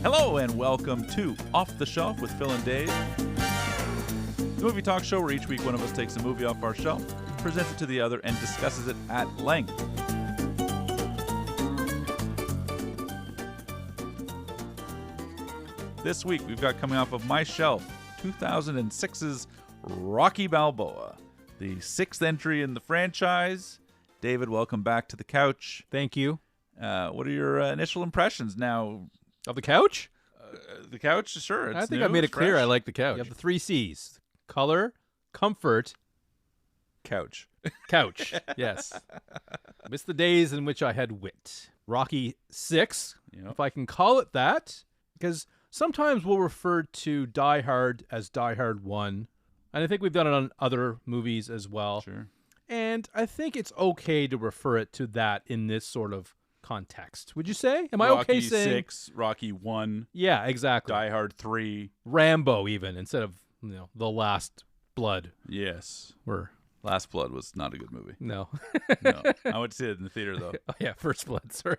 Hello and welcome to Off the Shelf with Phil and Dave, the movie talk show where each week one of us takes a movie off our shelf, presents it to the other, and discusses it at length. This week we've got coming off of my shelf 2006's Rocky Balboa, the sixth entry in the franchise. David, welcome back to the couch. Thank you. What are your initial impressions now? Of the couch? The couch, sure. I think I made it clear I like the couch. You have the 3 C's. Color, comfort, couch. couch. Yes. Miss the days in which I had wit. Rocky 6, if I can call it that, because sometimes we'll refer to Die Hard as Die Hard 1, and I think we've done it on other movies as well. Sure. And I think it's okay to refer it to that in this sort of context. Would you say? Am I okay saying Rocky 6, Rocky 1? Yeah, exactly. Die Hard 3. Rambo even, instead of, The Last Blood. Yes. Or Last Blood was not a good movie. No. No. I went to see it in the theater, though. Oh, yeah, First Blood, sorry.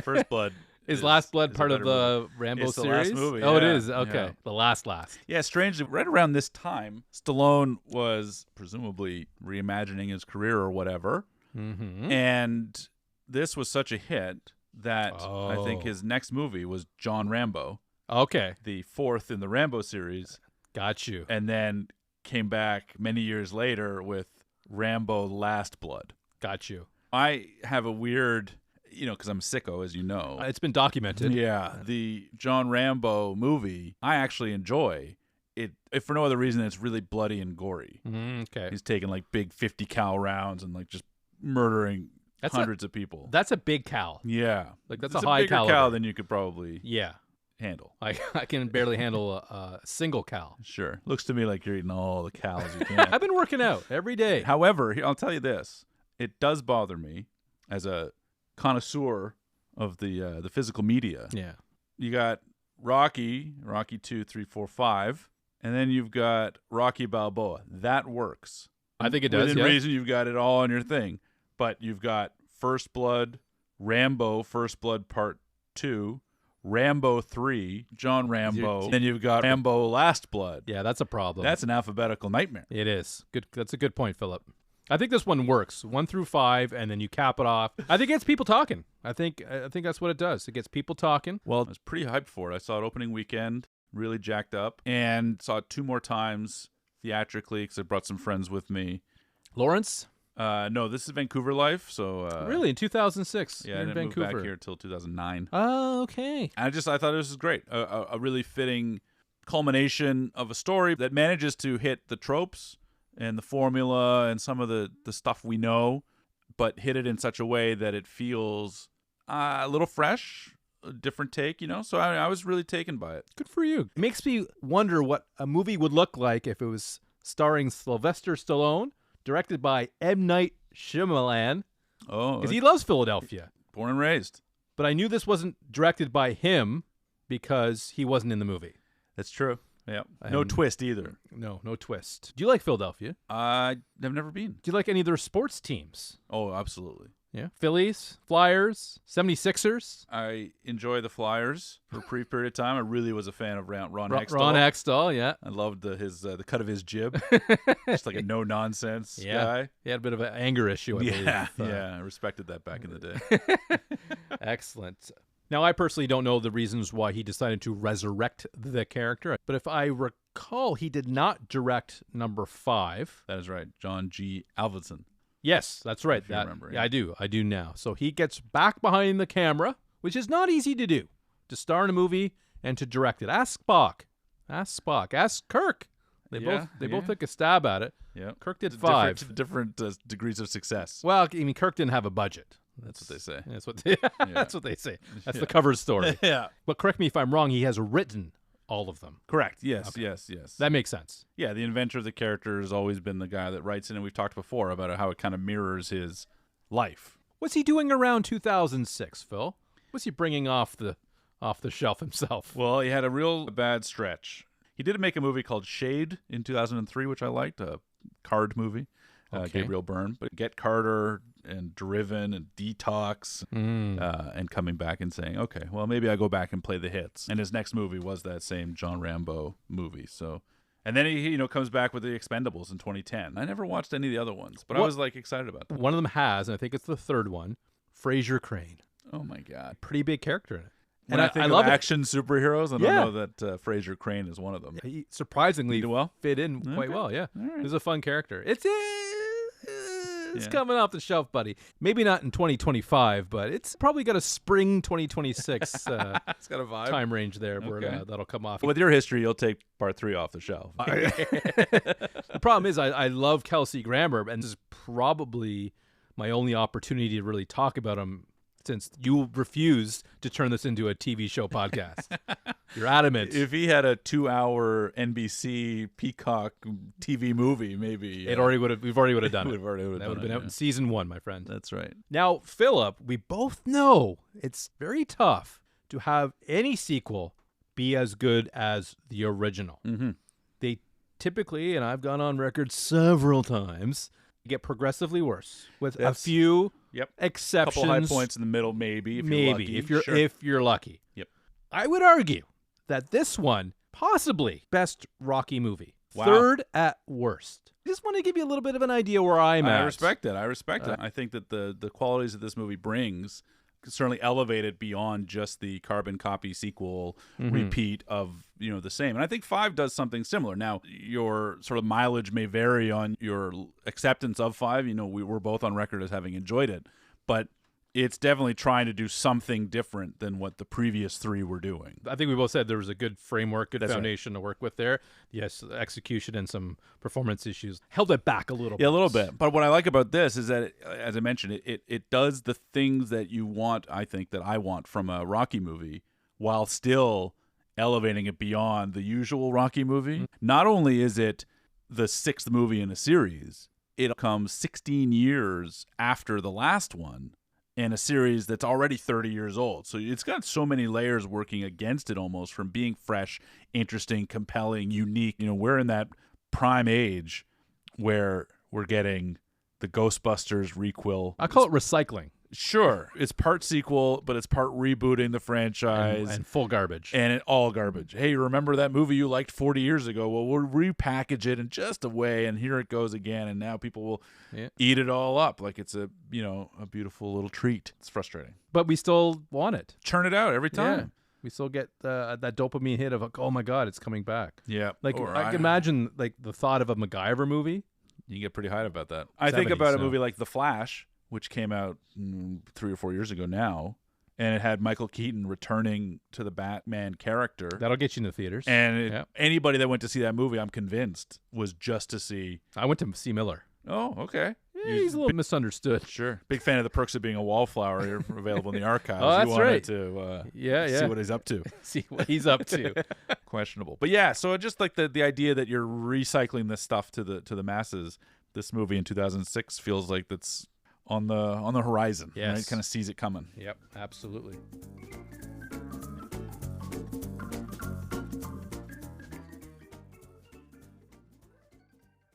First Blood. Is Last Blood part of the Rambo it's series? The last movie. Oh, yeah. it is? Okay. Yeah. The last. Yeah, strangely, right around this time, Stallone was presumably reimagining his career or whatever. Mm-hmm. And this was such a hit that I think his next movie was John Rambo. Okay. The fourth in the Rambo series. Got you. And then came back many years later with Rambo Last Blood. Got you. I have a weird, because I'm a sicko, as you know. It's been documented. Yeah. The John Rambo movie, I actually enjoy. It, if for no other reason, it's really bloody and gory. Okay. He's taking like big 50 cal rounds and like just murdering hundreds of people. That's a big cal. Yeah. Like that's it's a high bigger caliber. cal than you could probably handle. I can barely handle a single cal. Sure. Looks to me like you're eating all the cals you can. I've been working out every day. However, I'll tell you this. It does bother me as a connoisseur of the physical media. Yeah. You got Rocky 2, 3, 4, 5, and then you've got Rocky Balboa. That works. I think it does. Within reason, you've got it all on your thing. But you've got First Blood, Rambo, First Blood Part 2, Rambo 3, John Rambo, then you've got Rambo Last Blood. Yeah, that's a problem. That's an alphabetical nightmare. It is. Good. That's a good point, Philip. I think this one works. 1 through 5, and then you cap it off. I think it gets people talking. I think that's what it does. It gets people talking. Well, I was pretty hyped for it. I saw it opening weekend, really jacked up, and saw it 2 more times theatrically because I brought some friends with me. Lawrence? No, this is Vancouver life. So really, in 2006? Yeah, I didn't move back here until 2009. Oh, okay. I thought this was great. A really fitting culmination of a story that manages to hit the tropes and the formula and some of the stuff we know, but hit it in such a way that it feels a little fresh, a different take, So I was really taken by it. Good for you. It makes me wonder what a movie would look like if it was starring Sylvester Stallone, directed by M. Night Shyamalan. Oh. Because he loves Philadelphia. Born and raised. But I knew this wasn't directed by him because he wasn't in the movie. That's true. Yeah. No twist either. No twist. Do you like Philadelphia? I've never been. Do you like any of their sports teams? Oh, absolutely. Yeah. Phillies, Flyers, 76ers. I enjoy the Flyers for a brief period of time. I really was a fan of Ron Hextall. Ron Hextall, yeah. I loved the cut of his jib. Just like a no-nonsense guy. He had a bit of an anger issue, I believe. Yeah. I respected that back in the day. Excellent. Now, I personally don't know the reasons why he decided to resurrect the character, but if I recall, he did not direct number 5. That is right. John G. Avildsen. Yes, that's right. If you remember, yeah, I do now. So he gets back behind the camera, which is not easy to do, to star in a movie and to direct it. Ask Spock. Ask Kirk. They both took a stab at it. Yeah. Kirk did 5. Different degrees of success. Well, I mean, Kirk didn't have a budget. That's what they say. That's what they say. That's the cover story. Yeah. But correct me if I'm wrong, he has written all of them. Correct. Yes, Okay. yes. That makes sense. Yeah, the inventor of the character has always been the guy that writes it, and we've talked before about how it kind of mirrors his life. What's he doing around 2006, Phil? What's he bringing off the shelf himself? Well, he had a real bad stretch. He did make a movie called Shade in 2003, which I liked, a card movie, Okay. Gabriel Byrne. But Get Carter, and Driven and Detox, and coming back and saying, okay, well, maybe I go back and play the hits. And his next movie was that same John Rambo movie. So, and then he comes back with The Expendables in 2010. I never watched any of the other ones, but I was like excited about that. One of them has, and I think it's the third one, Fraser Crane. Oh my God. Pretty big character in it. When I think of action superheroes, I don't know that Fraser Crane is one of them. He surprisingly fit in quite Okay. well, yeah. Right. He's a fun character. It's coming off the shelf, buddy. Maybe not in 2025, but it's probably got a spring 2026 It's got a vibe. time range there where that'll come off. With your history, you'll take part 3 off the shelf. The problem is I love Kelsey Grammer, and this is probably my only opportunity to really talk about him since you refused to turn this into a TV show podcast. You're adamant. If he had a 2-hour NBC Peacock TV movie, maybe We've already would have done it. That would have been out in season 1, my friend. That's right. Now, Philip, we both know it's very tough to have any sequel be as good as the original. Mm-hmm. They typically, and I've gone on record several times, get progressively worse with a few exceptions. Couple high points in the middle, maybe. If you're lucky. Yep. I would argue that this one possibly best Rocky movie, third at worst. I just want to give you a little bit of an idea where I'm at. I respect it. I think that the qualities that this movie brings certainly elevated beyond just the carbon copy sequel repeat of the same. And I think 5 does something similar. Now, your sort of mileage may vary on your acceptance of 5. We were both on record as having enjoyed it, but it's definitely trying to do something different than what the previous 3 were doing. I think we both said there was a good framework, good foundation to work with there. Yes, execution and some performance issues held it back a little bit. Yeah, a little bit. But what I like about this is that, as I mentioned, it does the things that you want, I think, that I want from a Rocky movie, while still elevating it beyond the usual Rocky movie. Mm-hmm. Not only is it the 6th movie in a series, it comes 16 years after the last one, in a series that's already 30 years old. So it's got so many layers working against it almost, from being fresh, interesting, compelling, unique. We're in that prime age where we're getting the Ghostbusters requel. I call it recycling. Sure. It's part sequel, but it's part rebooting the franchise. And full garbage. And all garbage. Hey, remember that movie you liked 40 years ago? Well, we'll repackage it in just a way, and here it goes again, and now people will eat it all up like it's a beautiful little treat. It's frustrating. But we still want it. Churn it out every time. Yeah. We still get that dopamine hit of, like, oh my God, it's coming back. Yeah. Like, I can imagine like the thought of a MacGyver movie. You get pretty hyped about that. I think about a movie like The Flash, which came out 3 or 4 years ago now, and it had Michael Keaton returning to the Batman character. That'll get you in the theaters. And anybody that went to see that movie, I'm convinced, was just to see... I went to see Miller. Oh, okay. Yeah, he's a little misunderstood. Sure. Big fan of the perks of being a wallflower. You're available in the archives. Oh, that's right. To see what he's up to. See what he's up to. Questionable. But yeah, so just like the idea that you're recycling this stuff to the masses, this movie in 2006 feels like that's on the horizon. Yes. Right? Kind of sees it coming. Yep, absolutely.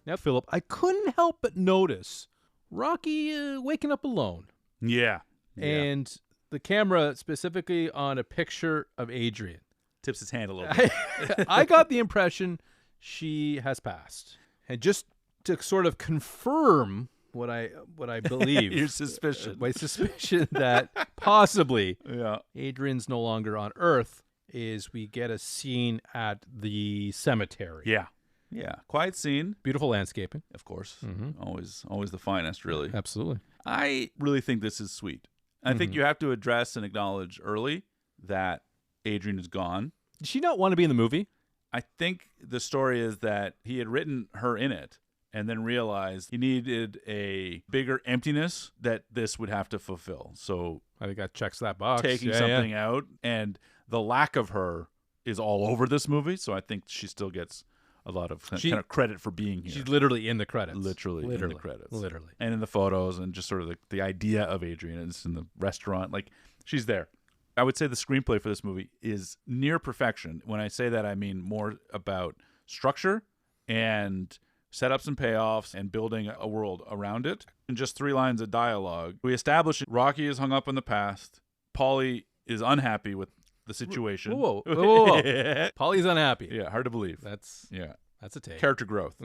Now, Philip, I couldn't help but notice Rocky waking up alone. Yeah. And the camera specifically on a picture of Adrian. Tips his hand a little bit. I got the impression she has passed. And just to sort of confirm what I believe. Your suspicion. My suspicion that possibly Adrian's no longer on Earth is we get a scene at the cemetery. Yeah. Yeah. Quiet scene. Beautiful landscaping. Of course. Mm-hmm. Always the finest, really. Absolutely. I really think this is sweet. I think you have to address and acknowledge early that Adrian is gone. Did she not want to be in the movie? I think the story is that he had written her in it and then realized he needed a bigger emptiness that this would have to fulfill. So I think that checks that box. Taking something out, and the lack of her is all over this movie. So I think she still gets a lot of kind of credit for being here. She's literally in the credits. Literally in the credits. Literally. And in the photos, and just sort of the idea of Adrian is in the restaurant. Like, she's there. I would say the screenplay for this movie is near perfection. When I say that, I mean more about structure and setups and payoffs, and building a world around it. In just 3 lines of dialogue, we establish Rocky is hung up in the past. Paulie is unhappy with the situation. Whoa. Paulie's unhappy. Yeah, hard to believe. That's a take. Character growth.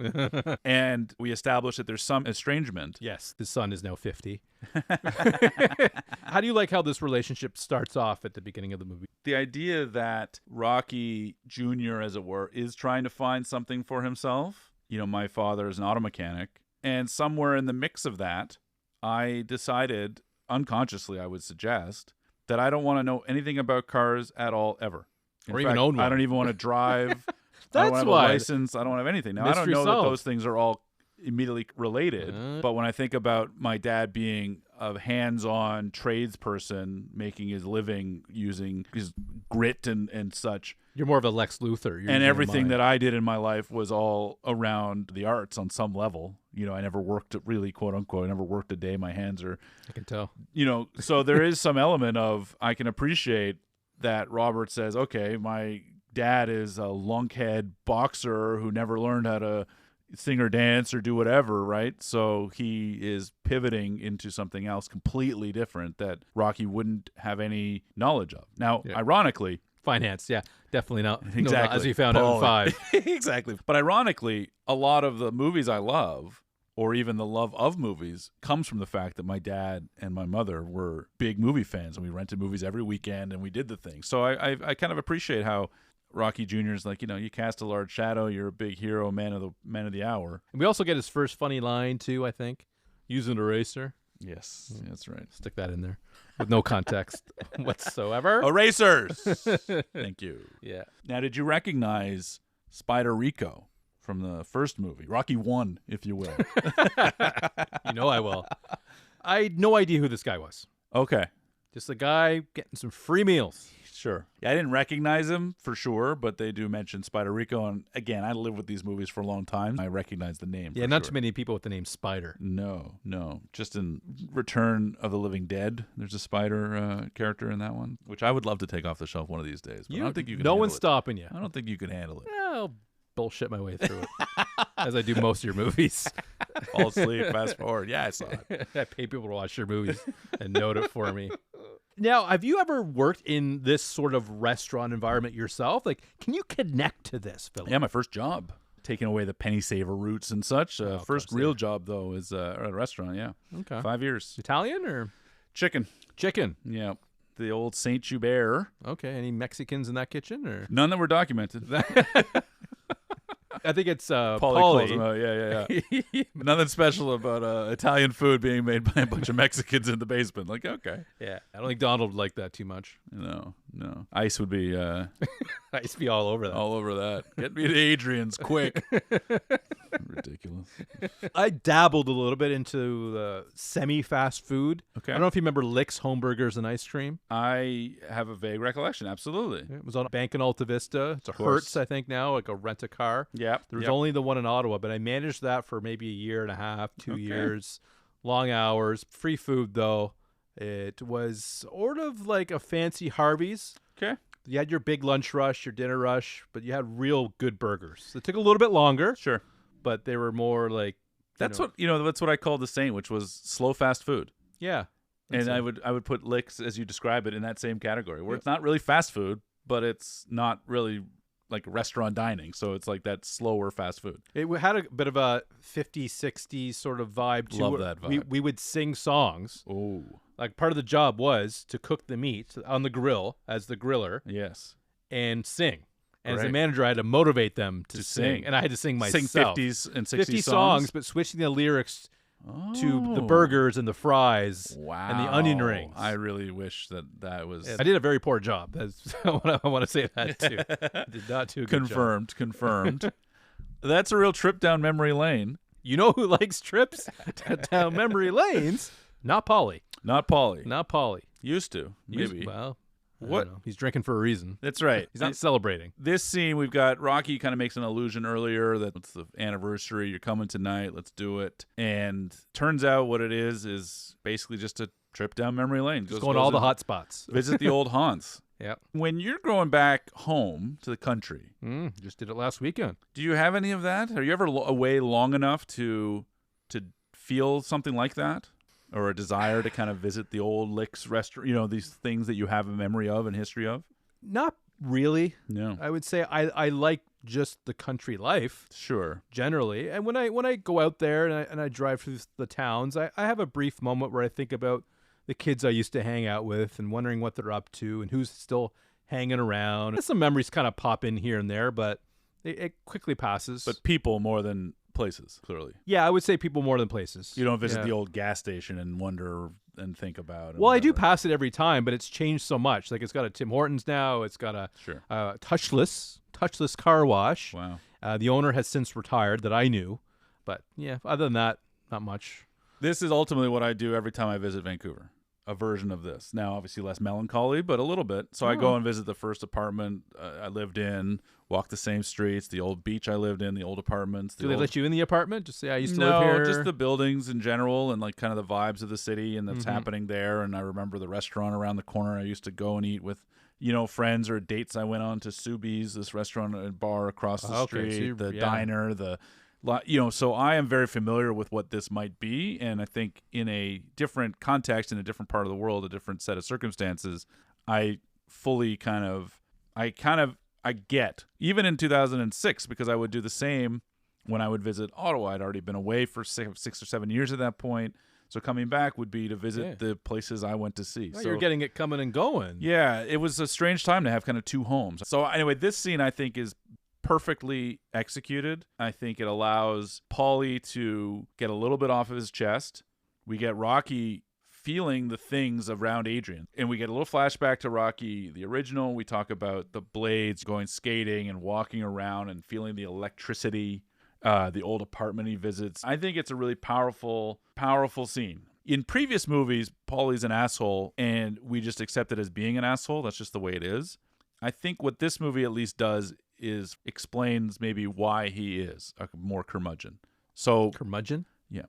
And we establish that there's some estrangement. Yes, his son is now 50. How do you like how this relationship starts off at the beginning of the movie? The idea that Rocky Jr., as it were, is trying to find something for himself. You know, my father is an auto mechanic. And somewhere in the mix of that, I decided, unconsciously I would suggest, that I don't want to know anything about cars at all, ever. Or even own one. I don't even want to drive. I don't have a license. I don't have anything. Now, I don't know that those things are all immediately related. But when I think about my dad being a hands-on tradesperson, making his living using his grit and such. You're more of a Lex Luthor. And everything that I did in my life was all around the arts on some level. You know, I never worked really, quote unquote, I never worked a day. My hands are... I can tell. You know, so there is some element of, I can appreciate that Robert says, okay, my dad is a lunkhead boxer who never learned how to sing or dance or do whatever, right? So he is pivoting into something else completely different that Rocky wouldn't have any knowledge of. Now, ironically... Finance, yeah. Definitely not. Exactly. No, as we found out in 5. Exactly. But ironically, a lot of the movies I love, or even the love of movies, comes from the fact that my dad and my mother were big movie fans, and we rented movies every weekend, and we did the thing. So I kind of appreciate how Rocky Jr. is like, you know, you cast a large shadow, you're a big hero, man of the hour. And we also get his first funny line, too, I think. Use an eraser. Yes, that's right. Stick that in there with no context whatsoever. Erasers! Thank you. Yeah. Now, did you recognize Spider Rico from the first movie? Rocky 1, if you will. You know I will. I had no idea who this guy was. Okay. Just a guy getting some free meals. Sure. Yeah, I didn't recognize him for sure, but they do mention Spider Rico. And again, I lived with these movies for a long time. I recognize the name. Yeah, not too many people with the name Spider. No. Just in Return of the Living Dead, there's a Spider character in that one, which I would love to take off the shelf one of these days. But I don't think you can. No one's stopping you. I don't think you can handle it. Yeah, I'll bullshit my way through it, as I do most of your movies. Fall asleep, fast forward. Yeah, I saw it. I pay people to watch your movies and note it for me. Now, have you ever worked in this sort of restaurant environment yourself? Like, can you connect to this, Philip? Yeah, my first job. Taking away the penny saver roots and such. First real job, though, is at a restaurant, yeah. Okay. 5 years. Italian or? Chicken. Yeah. The old Saint Joubert. Okay. Any Mexicans in that kitchen? Or none that were documented. I think it's Paulie. Yeah. Nothing special about Italian food being made by a bunch of Mexicans in the basement. Like, okay. Yeah. I don't think Donald would like that too much. No. Ice would be... Ice be all over that. All over that. Get me to Adrian's, quick. Ridiculous. I dabbled a little bit into the semi-fast food. Okay. I don't know if you remember Lick's Home Burgers and Ice Cream. I have a vague recollection, absolutely. It was on a bank in Alta Vista. It's a Hertz, I think now, like a rent-a-car. Yeah. There was only the one in Ottawa, but I managed that for maybe a year and a half, 2 years. Long hours. Free food, though. It was sort of like a fancy Harvey's. Okay. You had your big lunch rush, your dinner rush, but you had real good burgers. It took a little bit longer. Sure. But they were more like... That's what I called the Saint, which was slow fast food. Yeah. And I would put Licks, as you describe it, in that same category, where it's not really fast food, but it's not really like restaurant dining. So it's like that slower fast food. It had a bit of a 50s, 60s sort of vibe to it. Love that vibe. We would sing songs. Oh. Like part of the job was to cook the meat on the grill as the griller. Yes. And sing. And as a manager, I had to motivate them to sing. And I had to sing myself. Sing 50s and 60s 50 songs, but switching the lyrics to the burgers and the fries and the onion rings. I really wish that was... I did a very poor job. That's I want to say that, too. I did not do a good job. Confirmed. That's a real trip down memory lane. You know who likes trips down memory lanes? Not Paulie. Not Paulie. Used to, maybe. Well, what? He's drinking for a reason. That's right. He's not celebrating. This scene, we've got Rocky kind of makes an allusion earlier that it's the anniversary. You're coming tonight. Let's do it. And turns out what it is basically just a trip down memory lane. Just going to all the hot spots. Visit the old haunts. Yeah. When you're going back home to the country, Just did it last weekend. do you have any of that? Are you ever away long enough to feel something like that? Or a desire to kind of visit the old Licks restaurant, these things that you have a memory of and history of? Not really. No. I would say I like just the country life. Sure. Generally. And when I go out there and I drive through the towns, I have a brief moment where I think about the kids I used to hang out with and wondering what they're up to and who's still hanging around. Some memories kind of pop in here and there, but it quickly passes. But people more than places, clearly. Yeah, I would say people more than places. You don't visit the old gas station and wonder and think about. Well, I do pass it every time, but it's changed so much. Like, it's got a Tim Hortons now. It's got a touchless car wash. Wow. The owner has since retired that I knew. But, yeah, other than that, not much. This is ultimately what I do every time I visit Vancouver. A version of this. Now, obviously less melancholy, but a little bit. So I go and visit the first apartment I lived in, walk the same streets, the old beach I lived in, the old apartments. Do they let you in the apartment? Just say, I used to live No, here? just the buildings in general and like kind of the vibes of the city and that's happening there. And I remember the restaurant around the corner I used to go and eat with, friends or dates I went on to Subi's, this restaurant and bar across the street, the diner, so I am very familiar with what this might be, and I think in a different context, in a different part of the world, a different set of circumstances, I fully I get, even in 2006, because I would do the same when I would visit Ottawa. I'd already been away for 6 or 7 years at that point, so coming back would be to visit the places I went to see. Well, so you're getting it coming and going. Yeah, it was a strange time to have kind of two homes. So anyway, this scene I think is perfectly executed. I think it allows Paulie to get a little bit off of his chest. We get Rocky feeling the things around Adrian. And we get a little flashback to Rocky, the original. We talk about the Blades going skating and walking around and feeling the electricity, the old apartment he visits. I think it's a really powerful, powerful scene. In previous movies, Paulie's an asshole, and we just accept it as being an asshole. That's just the way it is. I think what this movie at least does is explains maybe why he is a more curmudgeon. So Curmudgeon? Yeah.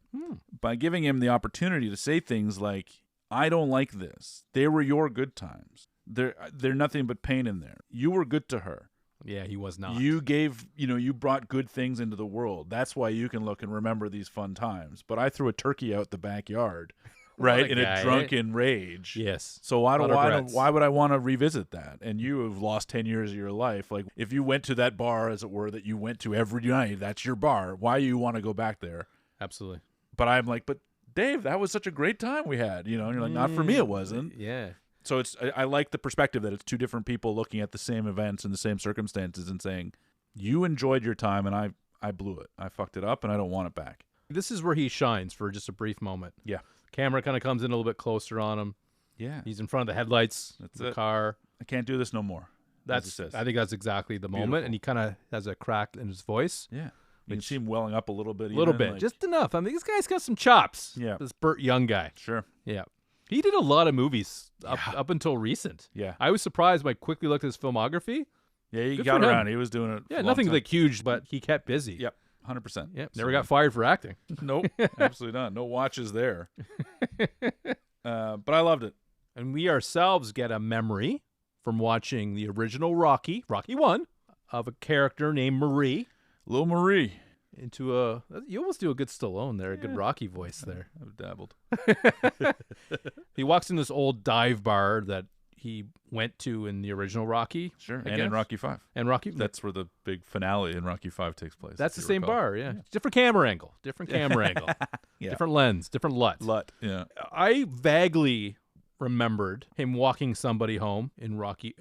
By giving him the opportunity to say things like, I don't like this. They were your good times. They're nothing but pain in there. You were good to her. Yeah, he was not. You gave, you brought good things into the world. That's why you can look and remember these fun times. But I threw a turkey out the backyard. Right, in a drunken rage. Yes. So why would I want to revisit that? And you have lost 10 years of your life. Like, if you went to that bar, as it were, that you went to every night, that's your bar. Why do you want to go back there? Absolutely. But I'm like, but Dave, that was such a great time we had. And you're like, not for me, it wasn't. Yeah. So I like the perspective that it's two different people looking at the same events and the same circumstances and saying, you enjoyed your time and I blew it. I fucked it up and I don't want it back. This is where he shines for just a brief moment. Yeah. Camera kind of comes in a little bit closer on him. Yeah. He's in front of the headlights. That's the it. car. I can't do this no more. I think that's exactly the moment. Beautiful. And he kind of has a crack in his voice. Yeah. You can see him welling up a little bit. A little bit. Just enough. I mean, this guy's got some chops. Yeah. This Burt Young guy. Sure. Yeah. He did a lot of movies up until recent. Yeah. I was surprised when I quickly looked at his filmography. Yeah, he got around. He was doing it. Yeah, nothing like huge, but he kept busy. Yep. 100%. Yep. Never got fired for acting. Nope. Absolutely not. No watches there. But I loved it. And we ourselves get a memory from watching the original Rocky 1, of a character named Marie. Little Marie. You almost do a good Stallone there, a good Rocky voice there. I've dabbled. He walks in this old dive bar that he went to in the original Rocky. Sure, and in Rocky 5. And Rocky. That's where the big finale in Rocky 5 takes place. That's the same bar, yeah. Different camera angle. Yeah. Different lens, different LUT. Yeah. I vaguely remembered him walking somebody home in Rocky.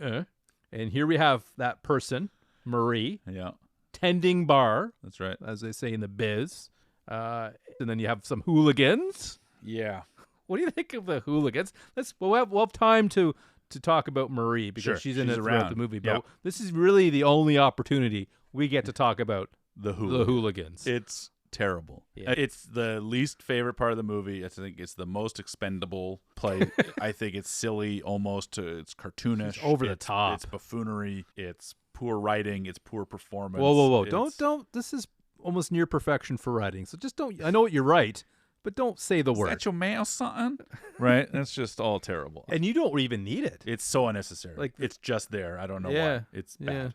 And here we have that person, Marie. Yeah. Tending bar. That's right. As they say in the biz. And then you have some hooligans. Yeah. What do you think of the hooligans? We'll have time to talk about Marie because she's in it throughout the movie. But this is really the only opportunity we get to talk about the hooligans. It's terrible. Yeah. It's the least favorite part of the movie. I think it's the most expendable play. I think it's silly almost. It's cartoonish. It's over the top. It's buffoonery. It's poor writing. It's poor performance. Whoa. Don't. This is almost near perfection for writing. So just don't. I know what you're right. but don't say the Is word. that your man or something? Right? That's just all terrible. And you don't even need it. It's so unnecessary. Like, it's just there. I don't know Yeah, why. It's bad. yeah.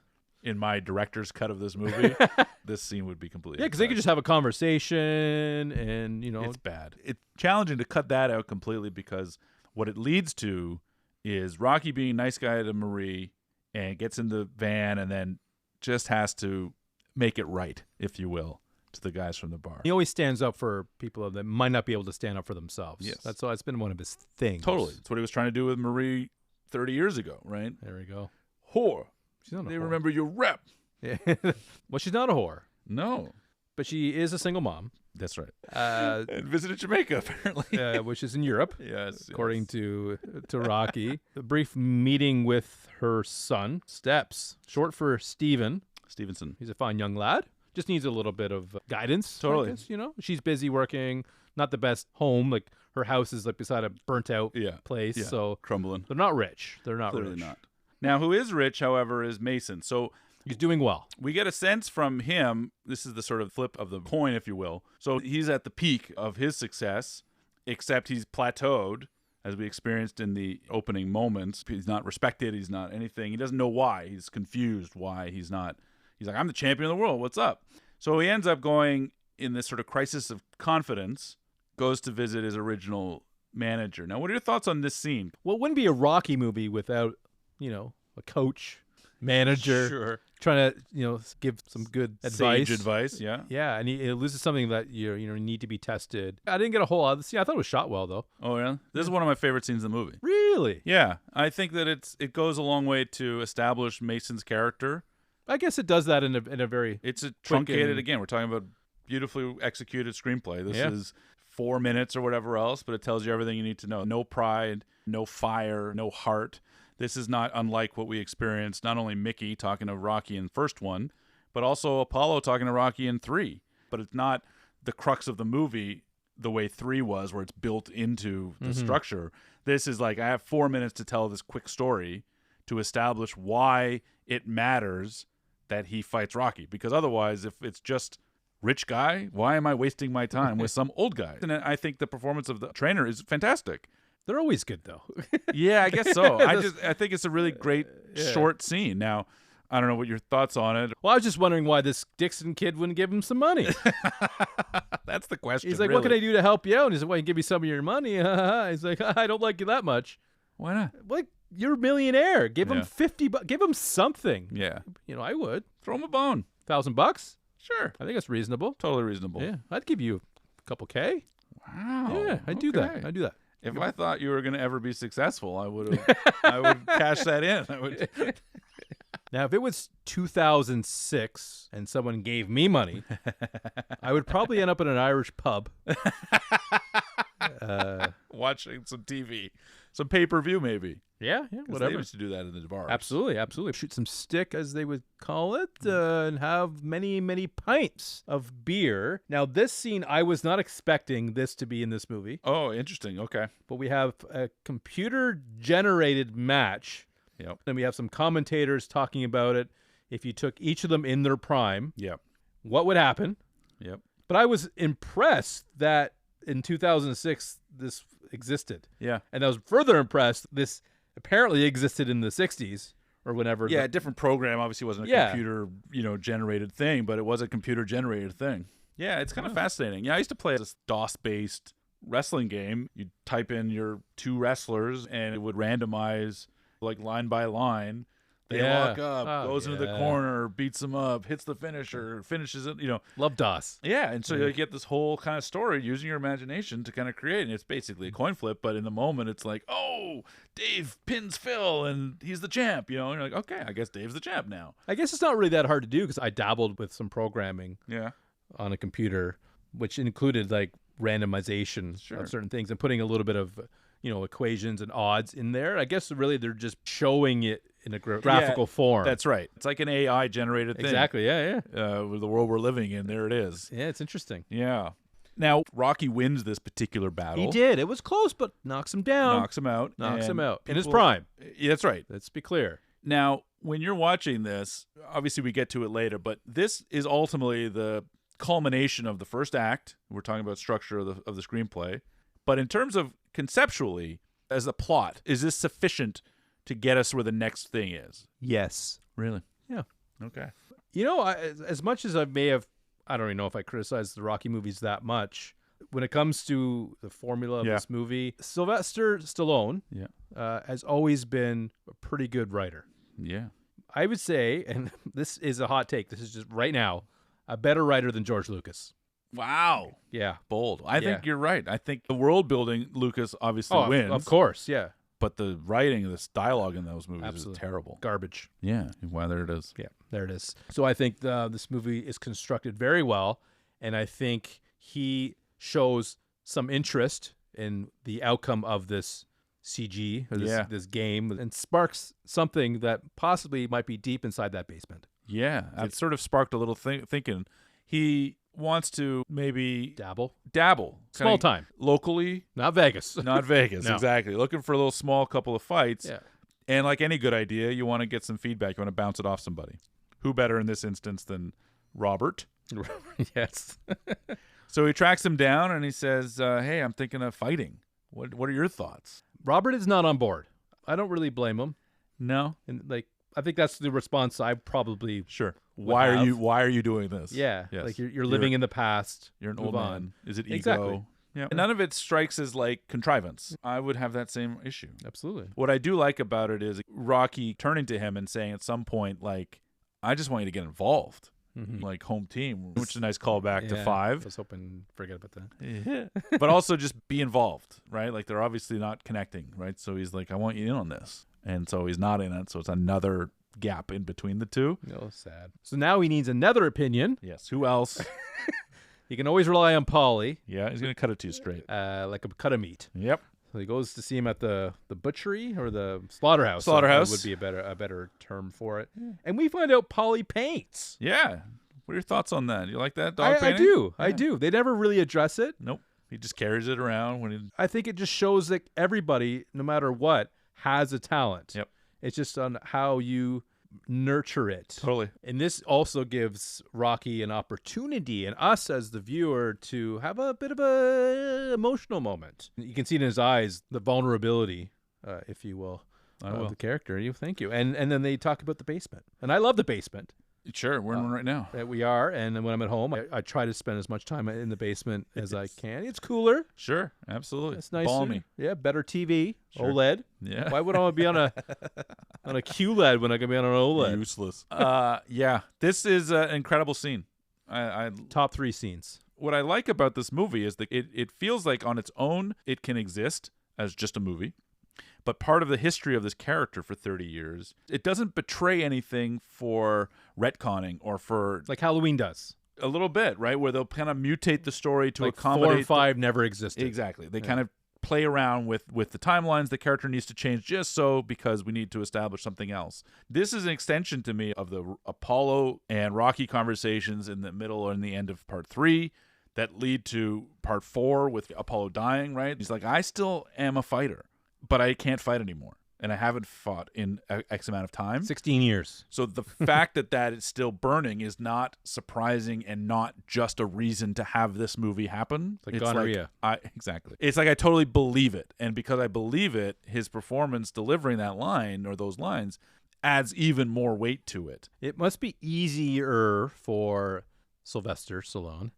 In my director's cut of this movie, this scene would be completely Yeah, because they could just have a conversation and, It's bad. It's challenging to cut that out completely because what it leads to is Rocky being a nice guy to Marie and gets in the van and then just has to make it right, if you will, to the guys from the bar. he always stands up for people that might not be able to stand up for themselves. Yes. That's been one of his things. Totally. That's what he was trying to do with Marie 30 years ago, right? There we go. Whore. She's not a They whore. remember your rep. Yeah. Well, she's not a whore, No. but she is a single mom, That's right. uh, And visited Jamaica, apparently. which is in Europe, Yes. according to Rocky. A brief meeting with her son, Steps, short for Steven. Stevenson. He's a fine young lad. Just needs a little bit of guidance. Totally. I guess, she's busy working. Not the best home. Like her house is like beside a burnt out place. Yeah. So Crumbling. they're not rich. They're not Clearly rich. not. Now, who is rich, however, is Mason. So He's doing well. we get a sense from him, this is the sort of flip of the coin, if you will. So he's at the peak of his success, except he's plateaued, as we experienced in the opening moments. He's not respected. He's not anything. He doesn't know why. He's confused why he's not. He's like, I'm the champion of the world. What's up? So he ends up going in this sort of crisis of confidence, goes to visit his original manager. Now, what are your thoughts on this scene? Well, it wouldn't be a Rocky movie without, a coach, manager, Sure. trying to, give some good advice. Sage advice, yeah. Yeah, and this is something that you need to be tested. I didn't get a whole lot of the scene. I thought it was shot well, though. Oh, yeah? This is one of my favorite scenes in the movie. Really? Yeah, I think that it goes a long way to establish Mason's character. I guess it does that in a very. It's a truncated, and- again, we're talking about beautifully executed screenplay. This Yeah. is 4 minutes or whatever else, but it tells you everything you need to know. No pride, no fire, no heart. This is not unlike what we experienced, not only Mickey talking to Rocky in the first one, but also Apollo talking to Rocky in 3. But it's not the crux of the movie the way 3 was, where it's built into the structure. This is like, I have 4 minutes to tell this quick story to establish why it matters that he fights Rocky. Because otherwise, if it's just rich guy, why am I wasting my time with some old guy? And I think the performance of the trainer is fantastic. They're always good, though. Yeah, I guess so. I think it's a really great short scene. Now, I don't know what your thoughts on it. Well, I was just wondering why this Dixon kid wouldn't give him some money. That's the question. He's like, really. what can I do to help you out? And he's like, well, I can give you some of your money. He's like, I don't like you that much. Why not? Like, you're a millionaire. Give him Yeah. $50. Give him something. Yeah. I would. Throw him a bone. $1,000? Sure. I think that's reasonable. Totally reasonable. Yeah, I'd give you a couple K. Wow. Yeah, I'd do that. I'd do that. If I thought you were going to ever be successful, I would cash that in. I would. Now, if it was 2006 and someone gave me money, I would probably end up in an Irish pub. Watching some TV. Some pay-per-view, maybe. Yeah, 'Cause They whatever. used to do that in the bars. Absolutely. Shoot some stick, as they would call it, and have many, many pints of beer. Now, this scene, I was not expecting this to be in this movie, Oh, interesting. Okay. but we have a computer-generated match, Yep. and we have some commentators talking about it. If you took each of them in their prime, Yep. what would happen? Yep. But I was impressed that in 2006 this existed. Yeah. And I was further impressed this apparently existed in the 60s or whenever. Yeah, a different program. Obviously wasn't a Yeah. computer, generated thing, but it was a computer generated thing. Yeah, it's kind of fascinating. Yeah, I used to play this DOS-based wrestling game. You'd type in your 2 wrestlers, and it would randomize, like, line by line. They Yeah. lock up, Oh, goes into the yeah. corner, beats them up, hits the finisher, finishes it, Love DOS. Yeah, and so you get this whole kind of story using your imagination to kind of create, and it's basically a coin flip, but in the moment it's like, oh, Dave pins Phil, and he's the champ, and you're like, okay, I guess Dave's the champ now. I guess it's not really that hard to do because I dabbled with some programming Yeah. on a computer, which included like randomization Sure. of certain things and putting a little bit of equations and odds in there. I guess really they're just showing it in a graphical form. That's right. It's like an AI generated thing. exactly. Yeah. With the world we're living in, there it is. Yeah, it's interesting. Yeah. Now, Rocky wins this particular battle. He did. It was close, but knocks him down. Knocks him out. Knocks and him out in his people- prime. Yeah, that's right. Let's be clear. Now, when you're watching this, obviously we get to it later, but this is ultimately the culmination of the first act. We're talking about structure of the screenplay. But in terms of conceptually, as a plot, is this sufficient to get us where the next thing is? Yes. Really? Yeah. Okay. You know, as much as I don't even know if I criticized the Rocky movies that much, when it comes to the formula of this movie, Sylvester Stallone has always been a pretty good writer. Yeah. I would say, and this is a hot take, this is just right now, a better writer than George Lucas. Wow. Yeah. Bold. I think you're right. I think the world building, Lucas obviously wins. Of course, yeah. But the writing, this dialogue in those movies is terrible. Garbage. Yeah. Well, there it is. Yeah, there it is. So I think this movie is constructed very well, and I think he shows some interest in the outcome of this CG, or this game, and sparks something that possibly might be deep inside that basement. Yeah. It sort of sparked a little thinking. He wants to maybe dabble small time locally, not Vegas. No. Exactly, looking for a little small couple of fights. And like any good idea, you want to get some feedback, you want to bounce it off somebody. Who better in this instance than Robert? Yes. So he tracks him down and he says, hey, I'm thinking of fighting. What are your thoughts? Robert is not on board. I don't really blame him. No. And I think that's the response I probably Why are you doing this? Yeah. Yes. Like you're living in the past. You're an old man. Is it ego? Exactly. Yeah. And none of it strikes as like contrivance. I would have that same issue. Absolutely. What I do like about it is Rocky turning to him and saying at some point, like, I just want you to get involved. Like home team, which is a nice callback to 5. I was hoping forget about that. But also just be involved, right? Like they're obviously not connecting, right? So he's like, I want you in on this. And so he's not in it. So it's another gap in between the two. No, sad. So now he needs another opinion. Yes. Who else? You can always rely on Paulie. Yeah, he's going to cut it to you straight. Like a cut of meat. Yep. So he goes to see him at the butchery or the slaughterhouse. Slaughterhouse would be a better term for it. And we find out Paulie paints. Yeah. What are your thoughts on that? You like that dog painting? I do. Yeah. I do. They never really address it. Nope. He just carries it around when he... I think it just shows that everybody, no matter what, has a talent. Yep. It's just on how you nurture it. Totally. And this also gives Rocky an opportunity and us as the viewer to have a bit of a emotional moment. You can see in his eyes the vulnerability, if you will, of the character. Thank you. And then they talk about the basement. And I love the basement. Sure, we're in one right now. We are, and when I'm at home, I try to spend as much time in the basement as I can. It's cooler. Sure, absolutely. It's nicer. Balmy. Yeah, better TV, sure. OLED. Yeah. Why would I want to be on a QLED when I can be on an OLED? Useless. Yeah, this is an incredible scene. I Top 3 scenes. What I like about this movie is that it feels like on its own it can exist as just a movie. But part of the history of this character for 30 years, it doesn't betray anything for retconning or for... Like Halloween does. A little bit, right? Where they'll kind of mutate the story to like accommodate... 4 and 5 never existed. Exactly. They kind of play around with the timelines. The character needs to change just so because we need to establish something else. This is an extension to me of the Apollo and Rocky conversations in the middle or in the end of part 3 that lead to part 4 with Apollo dying, right? He's like, I still am a fighter. But I can't fight anymore, and I haven't fought in X amount of time. 16 years. So the fact that is still burning is not surprising and not just a reason to have this movie happen. It's like gonorrhea. Exactly. It's like I totally believe it, and because I believe it, his performance delivering that line or those lines adds even more weight to it. It must be easier for Sylvester Stallone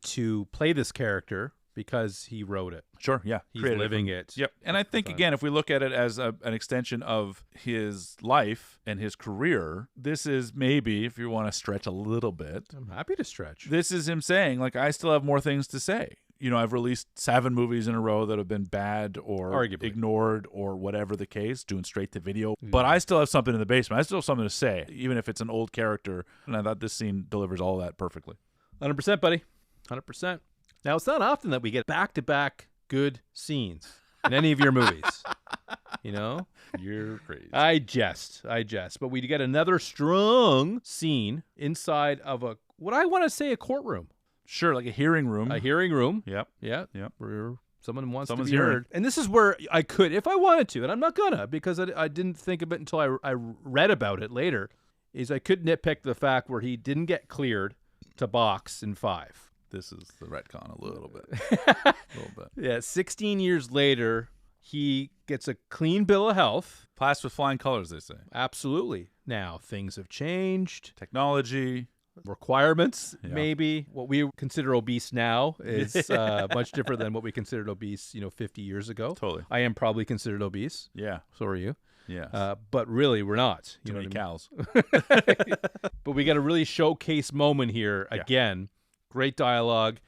to play this character because he wrote it. Sure, yeah. He's living it. Yep. And I think, again, if we look at it as an extension of his life and his career, this is maybe, if you want to stretch a little bit. I'm happy to stretch. This is him saying, like, I still have more things to say. You know, I've released 7 movies in a row that have been bad or arguably ignored or whatever the case, doing straight to video. But I still have something in the basement. I still have something to say, even if it's an old character. And I thought this scene delivers all that perfectly. 100%, buddy. 100%. Now, it's not often that we get back-to-back good scenes in any of your movies. You know? You're crazy. I jest. But we get another strong scene inside of what I want to say a courtroom. Sure, like a hearing room. A hearing room. Yep. Yeah. Yep. Where someone's to be hearing. heard. And this is where I could, if I wanted to, and I'm not gonna, because I didn't think of it until I read about it later, is I could nitpick the fact where he didn't get cleared to box in 5. This is the retcon a little bit. Yeah, 16 years later, he gets a clean bill of health. Passed with flying colors, they say. Absolutely. Now, things have changed. Technology. Requirements, maybe. What we consider obese now is much different than what we considered obese, 50 years ago. Totally. I am probably considered obese. Yeah. So are you. Yeah. But really, we're not. Too many cows. But we got a really showcase moment here again. Great dialogue.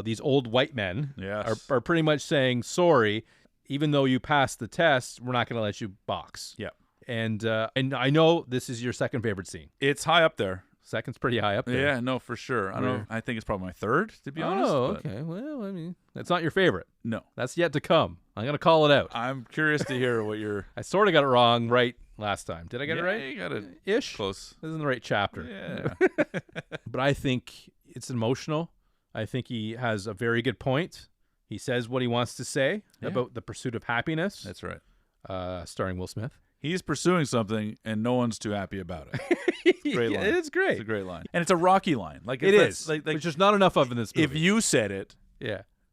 These old white men are pretty much saying, sorry, even though you passed the test, we're not going to let you box. Yeah. And I know this is your second favorite scene. It's high up there. Second's pretty high up there. Yeah, no, for sure. I think it's probably my third, to be honest. Oh, okay. Well, I mean, that's not your favorite. No. That's yet to come. I'm going to call it out. I'm curious to hear what you're... I sort of got it wrong right last time. Did I get it right? Yeah, you got it. Ish? Close. This is in the right chapter. Yeah. But I think it's emotional. I think he has a very good point. He says what he wants to say about the pursuit of happiness. That's right. Starring Will Smith. He's pursuing something, and no one's too happy about it. It's a great line. It is great. It's a great line. And it's a Rocky line. Like it is. Like, which there's not enough of in this movie. If you said it,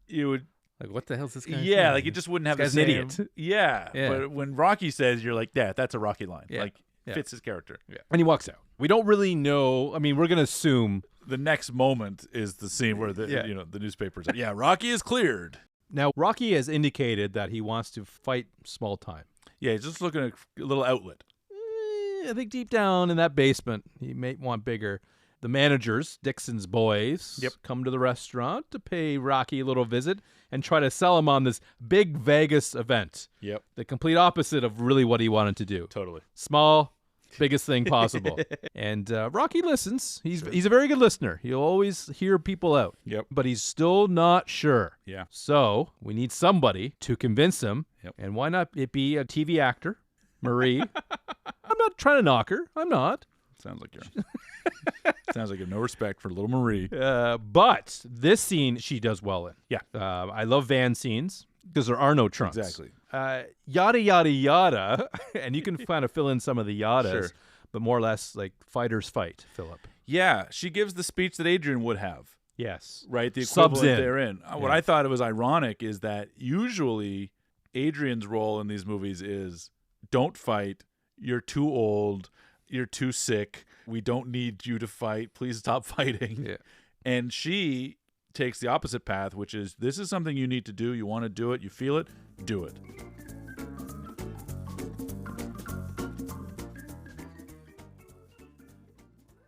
you would... Like, what the hell's this guy saying? Like, you just wouldn't have the same... an idiot. Yeah. But when Rocky says, you're like, that's a Rocky line. Like, fits his character. Yeah. And he walks out. We don't really know. I mean, we're going to assume... The next moment is the scene where the the newspapers are, Rocky is cleared. Now, Rocky has indicated that he wants to fight small time. Yeah, he's just looking at a little outlet. I think deep down in that basement, he may want bigger. The managers, Dixon's boys, come to the restaurant to pay Rocky a little visit and try to sell him on this big Vegas event. Yep. The complete opposite of really what he wanted to do. Totally. Small, biggest thing possible. And Rocky listens. He's a very good listener. He'll always hear people out. Yep. But he's still not sure. Yeah. So we need somebody to convince him. Yep. And why not it be a TV actor, Marie? I'm not trying to knock her. I'm not. Sounds like you have no respect for little Marie. But this scene she does well in. Yeah. I love van scenes because there are no trunks. Exactly. Yada, yada, yada. And you can kind of fill in some of the yadas. Sure. But more or less like fighters fight, Philip. Yeah. She gives the speech that Adrian would have. Yes. Right? The Subs equivalent in. therein. What I thought it was ironic is that usually Adrian's role in these movies is don't fight. You're too old. You're too sick. We don't need you to fight. Please stop fighting. Yeah. And she takes the opposite path, which is this is something you need to do. You want to do it. You feel it. Do it.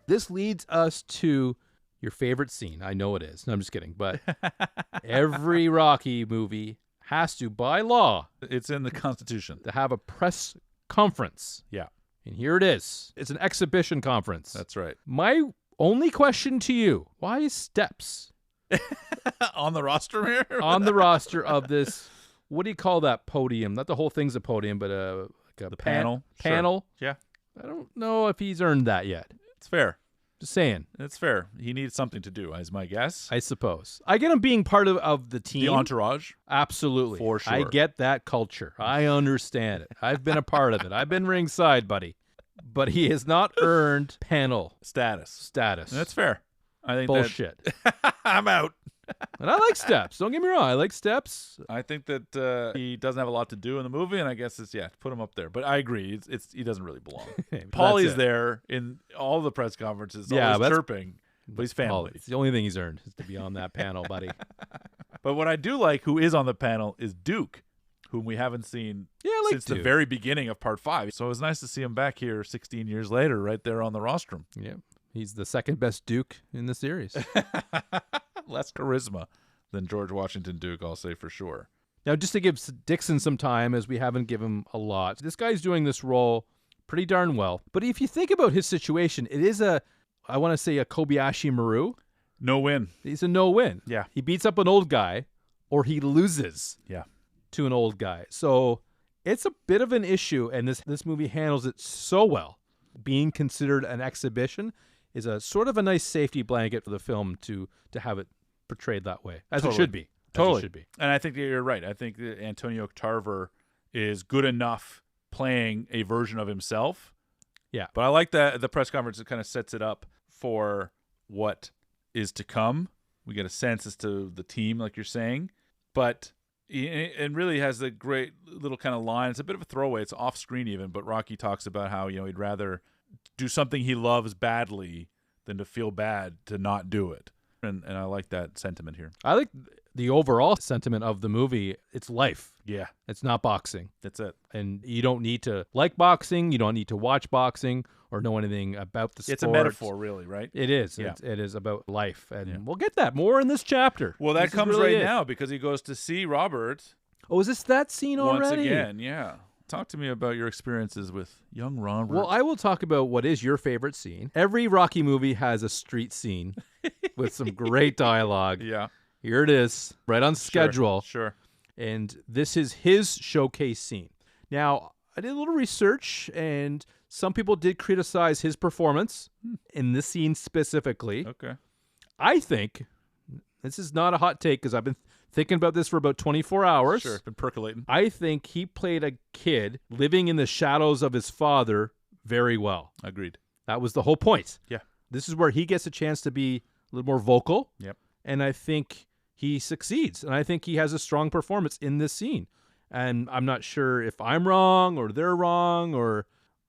This leads us to your favorite scene. I know it is. No, I'm just kidding. But every Rocky movie has to, by law, it's in the Constitution, to have a press conference. Yeah. And here it is. It's an exhibition conference. That's right. My only question to you, why steps? On the roster here? On the roster of this, what do you call that podium? Not the whole thing's a podium, but like a panel. Panel. Sure. Yeah. I don't know if he's earned that yet. It's fair. Just saying. It's fair. He needs something to do, is my guess. I suppose. I get him being part of the team. The entourage? Absolutely. For sure. I get that culture. I understand it. I've been a part of it. I've been ringside, buddy. But he has not earned panel status. That's fair. I think bullshit. I'm out. And I like Steps. Don't get me wrong. I like Steps. I think that he doesn't have a lot to do in the movie, and I guess it's put him up there. But I agree, he doesn't really belong. Paulie's there in all the press conferences, always chirping, but he's family. It's the only thing he's earned is to be on that panel, buddy. But what I do like, who is on the panel, is Duke, whom we haven't seen since the very beginning of Part 5. So it was nice to see him back here 16 years later, right there on the rostrum. Yeah, he's the second best Duke in the series. Less charisma than George Washington Duke, I'll say for sure. Now, just to give Dixon some time, as we haven't given him a lot, this guy's doing this role pretty darn well. But if you think about his situation, it is I want to say a Kobayashi Maru. No win. He's a no-win. Yeah. He beats up an old guy, or he loses to an old guy. So it's a bit of an issue, and this movie handles it so well. Being considered an exhibition is a sort of a nice safety blanket for the film to have it portrayed that way, as it should be. Totally. As it should be. And I think that you're right. I think that Antonio Tarver is good enough playing a version of himself. Yeah. But I like that the press conference kind of sets it up for what is to come. We get a sense as to the team, like you're saying. But it really has a great little kind of line. It's a bit of a throwaway. It's off screen even, but Rocky talks about how, he'd rather do something he loves badly than to feel bad to not do it. And I like that sentiment here. I like the overall sentiment of the movie. It's life. Yeah. It's not boxing. That's it. And you don't need to like boxing. You don't need to watch boxing or know anything about the sport. It's a metaphor, really, right? It is. Yeah. It is about life. And we'll get that more in this chapter. Well, that This is comes really right it. now because he goes to see Robert Oh, is this that scene once already? again. Yeah. Talk to me about your experiences with young Robert. Well, I will talk about what is your favorite scene. Every Rocky movie has a street scene with some great dialogue. Yeah. Here it is, right on schedule. Sure. And this is his showcase scene. Now, I did a little research, and some people did criticize his performance in this scene specifically. Okay. I think, this is not a hot take because I've been thinking about this for about 24 hours. Sure. Been percolating. I think he played a kid living in the shadows of his father very well. Agreed. That was the whole point. Yeah. This is where he gets a chance to be a little more vocal. Yep. And I think he succeeds. And I think he has a strong performance in this scene. And I'm not sure if I'm wrong or they're wrong or...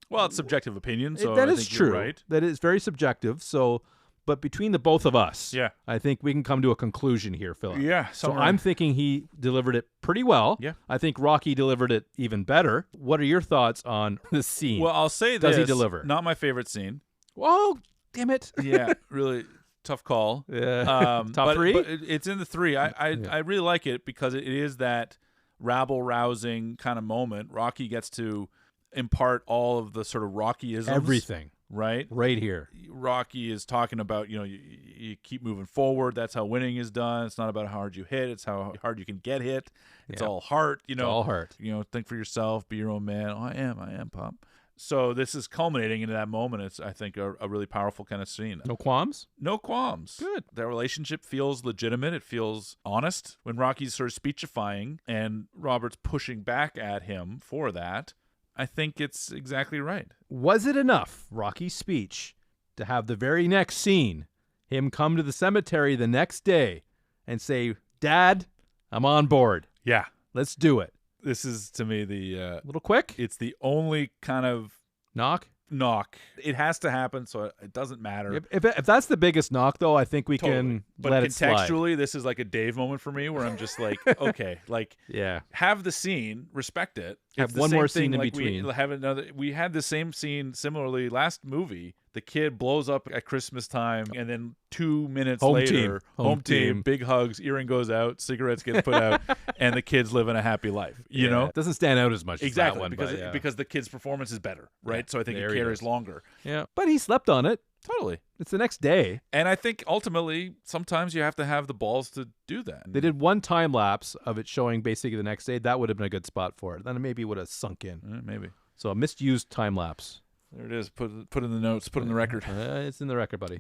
Well, it's subjective opinion, so that I is think true. You're right. That is very subjective. So, but between the both of us, Yeah. I think we can come to a conclusion here, Philip. Yeah. So I'm thinking he delivered it pretty well. Yeah. I think Rocky delivered it even better. What are your thoughts on the scene? Well, I'll say Does this. he deliver? Not my favorite scene. Oh, damn it. Yeah. Really tough call. Yeah. Top but, three? But it's in the three. I really like it because it is that rabble-rousing kind of moment. Rocky gets to impart all of the sort of Rockyisms. Everything. Right? Right here. Rocky is talking about, you keep moving forward. That's how winning is done. It's not about how hard you hit. It's how hard you can get hit. It's all heart, It's all heart. Think for yourself, be your own man. Oh, I am, Pop. So this is culminating into that moment. It's, I think, a really powerful kind of scene. No qualms? No qualms. Good. Their relationship feels legitimate. It feels honest. When Rocky's sort of speechifying and Robert's pushing back at him for that, I think it's exactly right. Was it enough, Rocky's speech, to have the very next scene, him come to the cemetery the next day and say, Dad, I'm on board. Yeah. Let's do it. This is, to me, A little quick? it's the only kind of Knock? knock. It has to happen, so it doesn't matter. If that's the biggest knock, though, I think we Totally. can But let it slide. contextually, this is like a Dave moment for me where I'm just like, okay, like Yeah. have the scene, respect it. Have It's the one same more thing, scene in like between. We had the same scene similarly last movie. The kid blows up at Christmas time, and then 2 minutes Home later, team. Home team. big hugs, earring goes out, cigarettes get put out, and the kid's living a happy life. You know, It doesn't stand out as much exactly as that one. because but yeah. because the kid's performance is better, right? Yeah, So I think there it he carries is. longer. Yeah. But he slept on it. Totally. It's the next day. And I think ultimately, sometimes you have to have the balls to do that. They did one time lapse of it showing basically the next day. That would have been a good spot for it. Then maybe it would have sunk in. Maybe. So a misused time lapse. There it is. Put in the notes. Put in the record. It's in the record, buddy.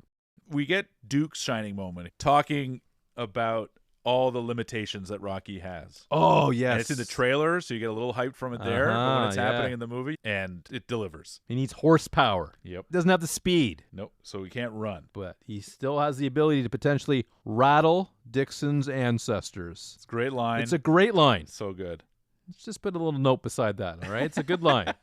We get Duke's shining moment, talking about all the limitations that Rocky has. Oh, yes. And it's in the trailer, so you get a little hype from it there. But when it's yeah. happening in the movie, and it delivers. He needs horsepower. Yep. He doesn't have the speed, Nope. So he can't run. but he still has the ability to potentially rattle Dixon's ancestors. It's a great line. It's a great line. so good. Let's just put a little note beside that, all right? It's a good line.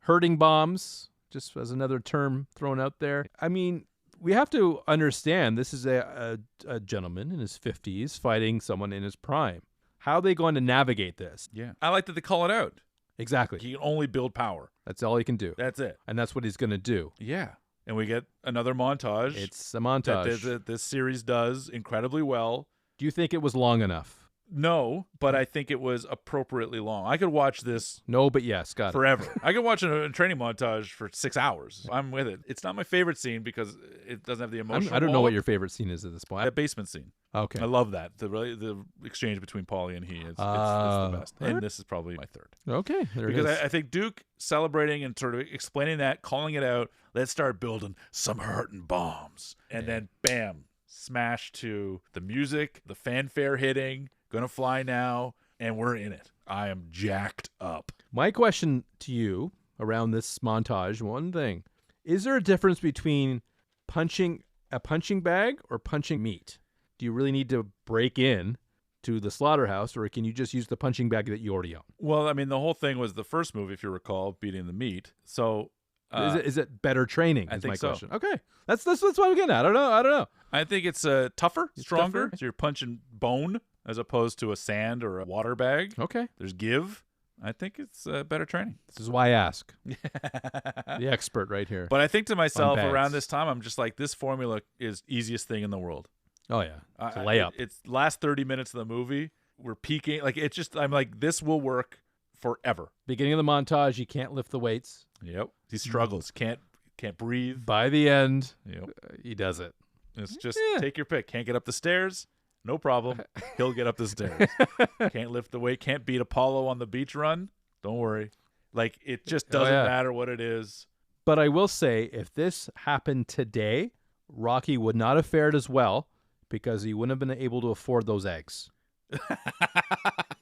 Hurting bombs, just as another term thrown out there. I mean, we have to understand this is a gentleman in his 50s fighting someone in his prime. How are they going to navigate this? Yeah. I like that they call it out. Exactly. He can only build power. That's all he can do. That's it. And that's what he's going to do. Yeah. And we get another montage. It's a montage. That this series does incredibly well. Do you think it was long enough? No, but I think it was appropriately long. I could watch this No, but yes. Got it. forever. I could watch a training montage for 6 hours. I'm with it. It's not my favorite scene because it doesn't have the emotional. I don't know what wall. your favorite scene is at this point. That basement scene. Okay. I love that. The exchange between Paulie and he is it's the best. And alright. this is probably my third. Okay. There Because it is. I think Duke celebrating and sort of explaining that, calling it out, let's start building some hurting bombs. And then bam, smash to the music, the fanfare hitting, Gonna Fly Now, and we're in it. I am jacked up. My question to you around this montage, one thing. Is there a difference between punching a punching bag or punching meat? Do you really need to break in to the slaughterhouse, or can you just use the punching bag that you already own? Well, I mean, the whole thing was the first movie, if you recall, beating the meat. So Is it better training? I is think my so. question. Okay, that's what I'm getting at. I don't know. I think it's tougher, stronger. tougher? So you're punching bone as opposed to a sand or a water bag. Okay, There's give. I think it's better training. this is why I ask the expert right here. But I think to myself bags. around this time, I'm just like, this formula is easiest thing in the world. Oh yeah, it's a layup. It's last 30 minutes of the movie. We're peaking. Like, it's just, I'm like, this will work forever. Beginning of the montage, you can't lift the weights. Yep. He struggles. Can't breathe. By the end, Yep. he does it. It's just take your pick. Can't get up the stairs. No problem. He'll get up the stairs. Can't lift the weight. Can't beat Apollo on the beach run. Don't worry. Like, it just doesn't matter what it is. But I will say, if this happened today, Rocky would not have fared as well because he wouldn't have been able to afford those eggs.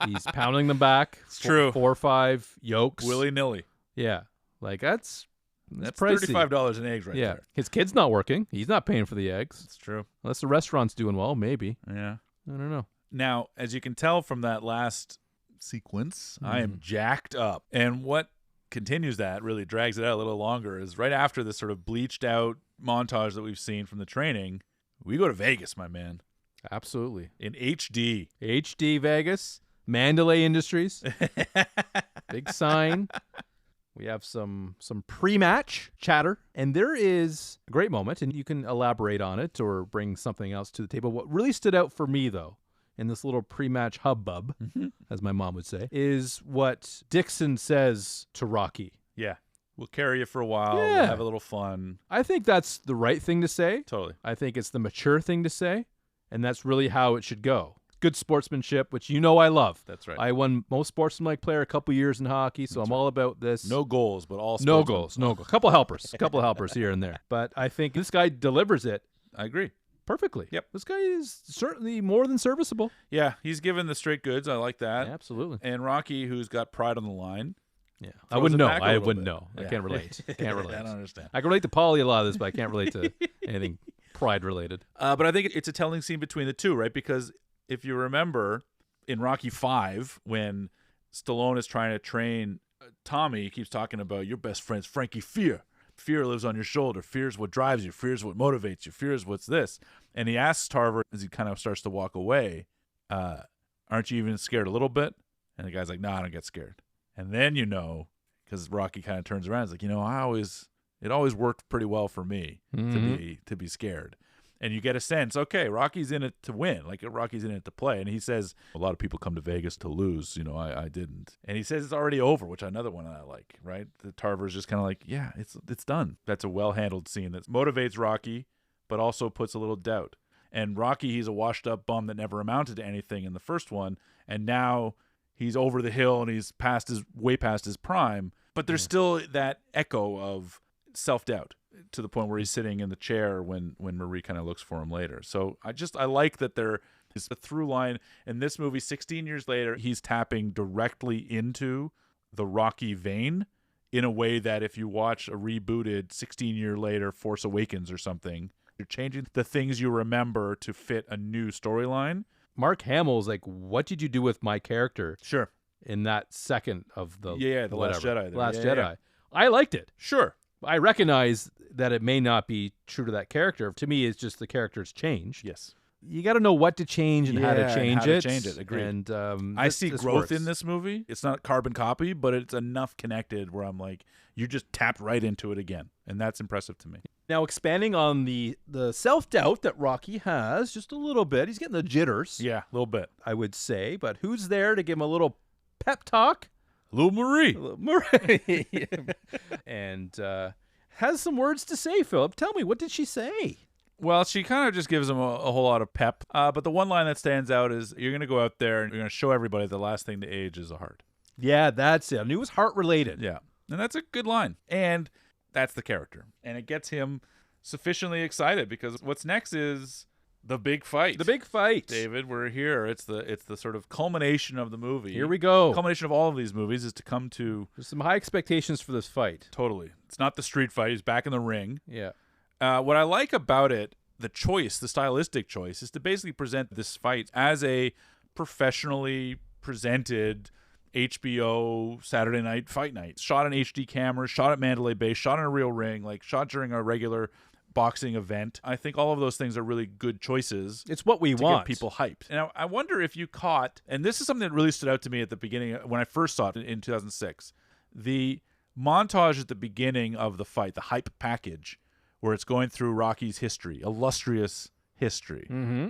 He's pounding them back. It's true. 4 or 5 yolks. Willy-nilly. Yeah. Like, that's That's pricey. $35 in eggs right Yeah. there. His kid's not working. He's not paying for the eggs. It's true. Unless the restaurant's doing well, maybe. Yeah. I don't know. Now, as you can tell from that last sequence, I am jacked up. And what continues that, really drags it out a little longer, is right after this sort of bleached out montage that we've seen from the training, we go to Vegas, my man, Absolutely. in HD. HD Vegas, Mandalay Industries, big sign. We have some pre-match chatter, and there is a great moment, and you can elaborate on it or bring something else to the table. What really stood out for me, though, in this little pre-match hubbub, as my mom would say, is what Dixon says to Rocky. Yeah. We'll carry you for a while. Yeah. We'll have a little fun. I think that's the right thing to say. Totally. I think it's the mature thing to say, and that's really how it should go. Good sportsmanship, which you know I love. That's right. I won most sportsmanlike player a couple years in hockey, so I'm all about this. No goals, but all No sportsmen. goals, no goals. Couple helpers here and there. But I think this guy delivers it I agree. perfectly. Yep. This guy is certainly more than serviceable. Yeah, he's given the straight goods. I like that. Absolutely. And Rocky, who's got pride on the line. Yeah. I Throws wouldn't it know. back a I little wouldn't bit. know. I Yeah. can't relate. Can't relate. I don't understand. I can relate to Paulie a lot of this, but I can't relate to anything pride related. But I think it's a telling scene between the two, right? Because if you remember in Rocky 5, when Stallone is trying to train Tommy, he keeps talking about your best friend's Frankie Fear. Fear lives on your shoulder. Fear is what drives you. Fear is what motivates you. Fear is what's this. And he asks Tarver as he kind of starts to walk away, aren't you even scared a little bit? And the guy's like, no, I don't get scared. And then you know, because Rocky kind of turns around, he's like, it always worked pretty well for me to be scared. And you get a sense, okay, Rocky's in it to win. Like, Rocky's in it to play. And he says, a lot of people come to Vegas to lose. I didn't. And he says it's already over, which another one I like, right? The Tarver's just kind of like, yeah, it's done. That's a well-handled scene that motivates Rocky, but also puts a little doubt. And Rocky, he's a washed-up bum that never amounted to anything in the first one. And now he's over the hill and he's way past his prime. But there's still that echo of self-doubt, to the point where he's sitting in the chair when Marie kind of looks for him later. So I like that there is a through line in this movie. 16 years later, he's tapping directly into the Rocky vein in a way that if you watch a rebooted 16 year later Force Awakens or something, you're changing the things you remember to fit a new storyline. Mark Hamill's like, what did you do with my character? Sure. In that second of the The Last Jedi. Last Jedi. I liked it. Sure. I recognize that it may not be true to that character. To me, it's just the character's changed. Yes. You got to know what to change and how to change it. Agreed. And I see this growth works. in this movie. It's not carbon copy, but it's enough connected where I'm like, you just tapped right into it again. And that's impressive to me. Now, expanding on the self-doubt that Rocky has, just a little bit. He's getting the jitters. Yeah, a little bit. I would say. But who's there to give him a little pep talk? Lou Marie. Marie. And has some words to say, Philip. Tell me, what did she say? Well, she kind of just gives him a whole lot of pep. But the one line that stands out is, you're going to go out there and you're going to show everybody the last thing to age is a heart. Yeah, that's it. I knew it was heart-related. Yeah. And that's a good line. And that's the character. And it gets him sufficiently excited because what's next is the big fight. The big fight. David, we're here. It's the sort of culmination of the movie. Here we go. The culmination of all of these movies is to come to... There's some high expectations for this fight. Totally. It's not the street fight. He's back in the ring. Yeah. What I like about it the choice, the stylistic choice, is to basically present this fight as a professionally presented HBO Saturday night fight night. Shot on HD cameras, shot at Mandalay Bay, shot in a real ring, like shot during a regular boxing event. I think all of those things are really good choices. It's what we want. Get people hyped. And I wonder if you caught, and this is something that really stood out to me at the beginning when I first saw it in 2006, the montage at the beginning of the fight, the hype package, where it's going through Rocky's history, illustrious history. Mm-hmm.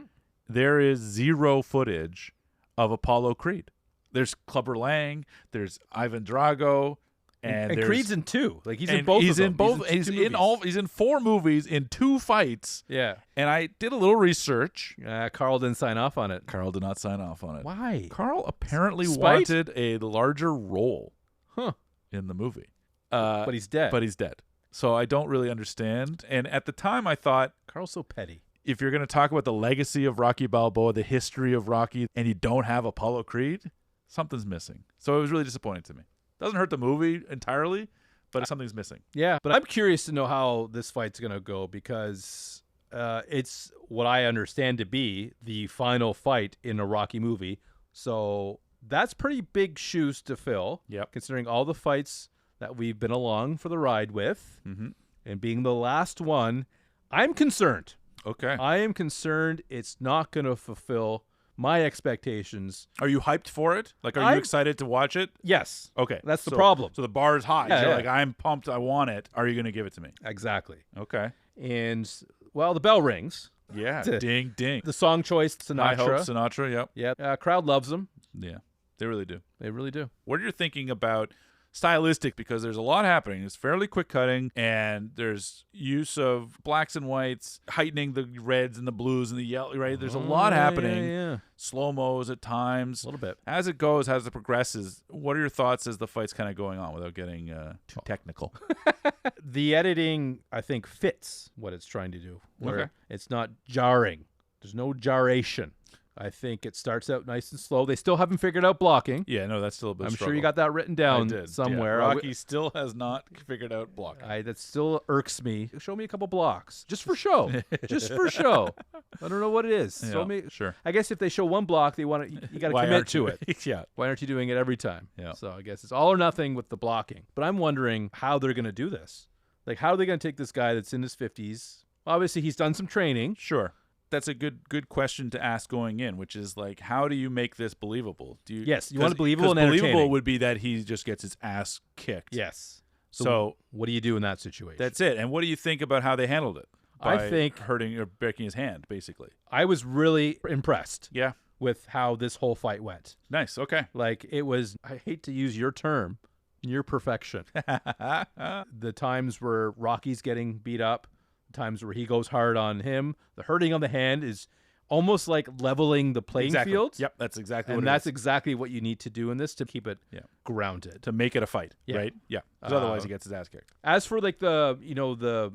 There is zero footage of Apollo Creed. There's Clubber Lang, there's Ivan Drago, and Creed's in 2. Like he's in both. He's of in them. both. He's in 4 movies in 2 fights. Yeah. And I did a little research. Carl didn't sign off on it. Carl did not sign off on it. Why? Carl apparently Spite? wanted a larger role in the movie. But he's dead. But he's dead. So I don't really understand. And at the time I thought, Carl's so petty. If you're going to talk about the legacy of Rocky Balboa, the history of Rocky, and you don't have Apollo Creed, something's missing. So it was really disappointing to me. Doesn't hurt the movie entirely, but something's missing. Yeah, but I'm curious to know how this fight's going to go because it's what I understand to be the final fight in a Rocky movie. So that's pretty big shoes to fill, considering all the fights that we've been along for the ride with. Mm-hmm. And being the last one, I'm concerned. Okay. I am concerned it's not going to fulfill my expectations. Are you hyped for it? Like, are you excited to watch it? Yes. Okay. That's the problem. So the bar is high. Yeah, You're yeah. like, I'm pumped. I want it. Are you going to give it to me? Exactly. Okay. And, well, the bell rings. Yeah. Ding, ding. The song choice, Sinatra. I hope Sinatra, yep. Yeah. Crowd loves them. Yeah. They really do. They really do. What are you thinking about stylistic? Because there's a lot happening. It's fairly quick cutting, and there's use of blacks and whites, heightening the reds and the blues and the yellow, right? There's a lot happening. Yeah. Slow-mos at times. A little bit. As it goes, as it progresses, what are your thoughts as the fight's kind of going on without getting too technical? The editing, I think, fits what it's trying to do. Where it's not jarring. There's no jarration. I think it starts out nice and slow. They still haven't figured out blocking. Yeah, no, that's still a bit I'm struggle. sure you got that written down somewhere. Yeah. Rocky still has not figured out blocking. That still irks me. Show me a couple blocks. Just for show. Just for show. I don't know what it is. Yeah, show me. Sure. I guess if they show one block, they want to. You got to commit to it. Yeah. Why aren't you doing it every time? Yeah. So I guess it's all or nothing with the blocking. But I'm wondering how they're going to do this. Like, how are they going to take this guy that's in his 50s? Obviously, he's done some training. Sure. That's a good question to ask going in, which is like, how do you make this believable? You want it believable and entertaining. Believable would be that he just gets his ass kicked. Yes. So what do you do in that situation? That's it. And what do you think about how they handled it? I think hurting or breaking his hand, basically. I was really impressed. Yeah. With how this whole fight went. Nice. Okay. Like, it was, I hate to use your term, near perfection. The times where Rocky's getting beat up, times where he goes hard on him. The hurting on the hand is almost like leveling the playing field. Yep, that's exactly what and it that's is. exactly what you need to do in this to keep it grounded. To make it a fight, right? Yeah. Because otherwise he gets his ass kicked. As for like the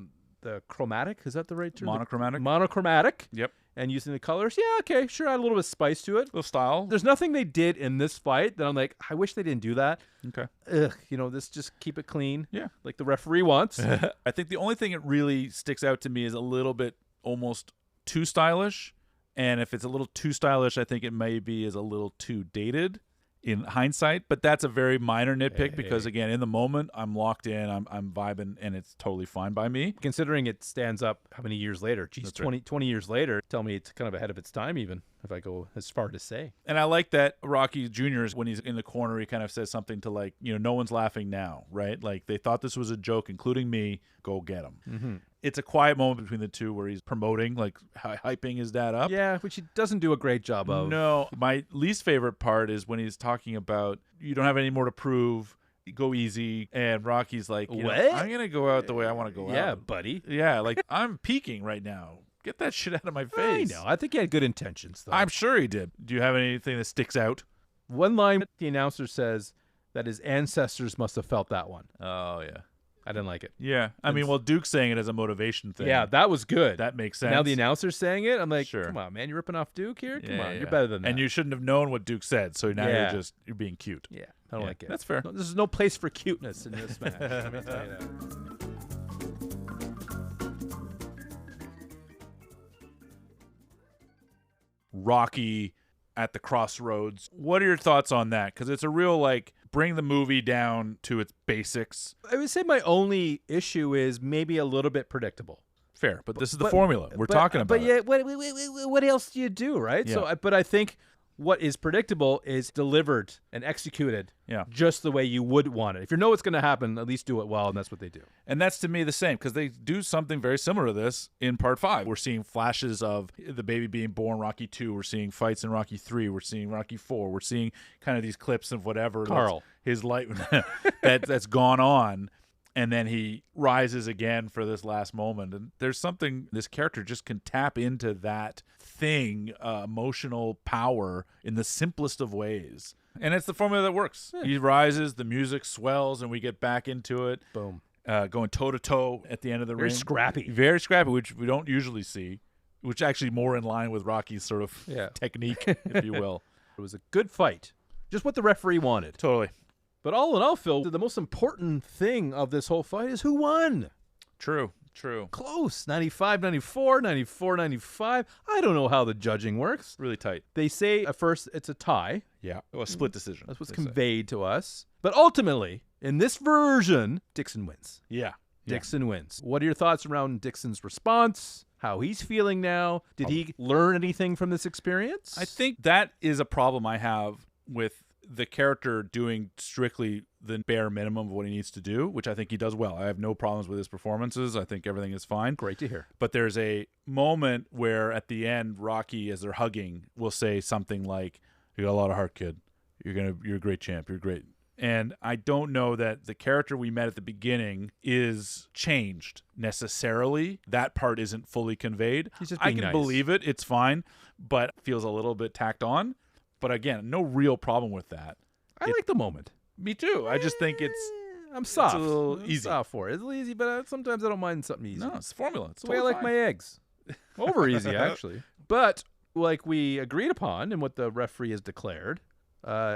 chromatic, is that the right term? Monochromatic? Monochromatic. Yep. And using the colors, yeah, okay, sure, add a little bit of spice to it. A little style. There's nothing they did in this fight that I'm like, I wish they didn't do that. Okay. This just keep it clean. Yeah. Like the referee wants. I think the only thing that really sticks out to me is a little bit almost too stylish. And if it's a little too stylish, I think it maybe is a little too dated in hindsight. But that's a very minor nitpick because, again, in the moment, I'm locked in, I'm vibing, and it's totally fine by me. Considering it stands up how many years later? Geez, 20 years later. Tell me it's kind of ahead of its time even, if I go as far to say. And I like that Rocky Jr., when he's in the corner, he kind of says something to like, no one's laughing now, right? Like, they thought this was a joke, including me. Go get him. Mm-hmm. It's a quiet moment between the two where he's promoting, like hyping his dad up. Yeah, which he doesn't do a great job of. No. My least favorite part is when he's talking about, you don't have any more to prove. Go easy. And Rocky's like, what? I'm going to go out the way I want to go out. Yeah, buddy. Yeah, like, I'm peaking right now. Get that shit out of my face. I know. I think he had good intentions, though. I'm sure he did. Do you have anything that sticks out? One line the announcer says that his ancestors must have felt that one. Oh, yeah. I didn't like it. Yeah. I mean, well, Duke's saying it as a motivation thing. Yeah, that was good. That makes sense. Now the announcer's saying it. I'm like, sure. Come on, man. You're ripping off Duke here? Come on. Yeah. You're better than that. And you shouldn't have known what Duke said, so now you're being cute. Yeah, I don't like it. That's fair. No, there's no place for cuteness in this match. Let me tell you that. Rocky at the crossroads. What are your thoughts on that? Because it's a real, like, bring the movie down to its basics. I would say my only issue is maybe a little bit predictable. Fair, but this is the formula we're talking about. But yeah, what else do you do, right? Yeah. So, but I think what is predictable is delivered and executed just the way you would want it. If you know what's going to happen, at least do it well, and that's what they do. And that's, to me, the same, because they do something very similar to this in Part 5. We're seeing flashes of the baby being born, Rocky 2. We're seeing fights in Rocky 3. We're seeing Rocky 4. We're seeing kind of these clips of whatever his life that's gone on. And then he rises again for this last moment. And there's something, this character just can tap into that thing, emotional power in the simplest of ways. And it's the formula that works. Yeah. He rises, the music swells, and we get back into it. Boom. Going toe-to-toe at the end of the ring. Very scrappy, which we don't usually see, which actually more in line with Rocky's sort of technique, if you will. It was a good fight. Just what the referee wanted. Totally. But all in all, Phil, the most important thing of this whole fight is who won. True. Close. 95, 94, 94, 95. I don't know how the judging works. Really tight. They say at first it's a tie. Yeah. A split decision. That's what's conveyed to us. But ultimately, in this version, Dixon wins. Yeah. Dixon wins. What are your thoughts around Dixon's response? How he's feeling now? Did he learn anything from this experience? I think that is a problem I have with the character doing strictly the bare minimum of what he needs to do, which I think he does well. I have no problems with his performances. I think everything is fine. Great to hear. But there's a moment where at the end, Rocky, as they're hugging, will say something like, "You got a lot of heart, kid. You're a great champ. You're great." And I don't know that the character we met at the beginning is changed necessarily. That part isn't fully conveyed. He's just I being can nice. believe it. It's fine, but feels a little bit tacked on. But again, no real problem with that. I like the moment. Me too. I just think I'm soft. It's a little easy. Soft for it. It's a little easy, but sometimes I don't mind something easy. No, it's formula. It's the way I like my eggs. Over easy, actually. But like we agreed upon and what the referee has declared,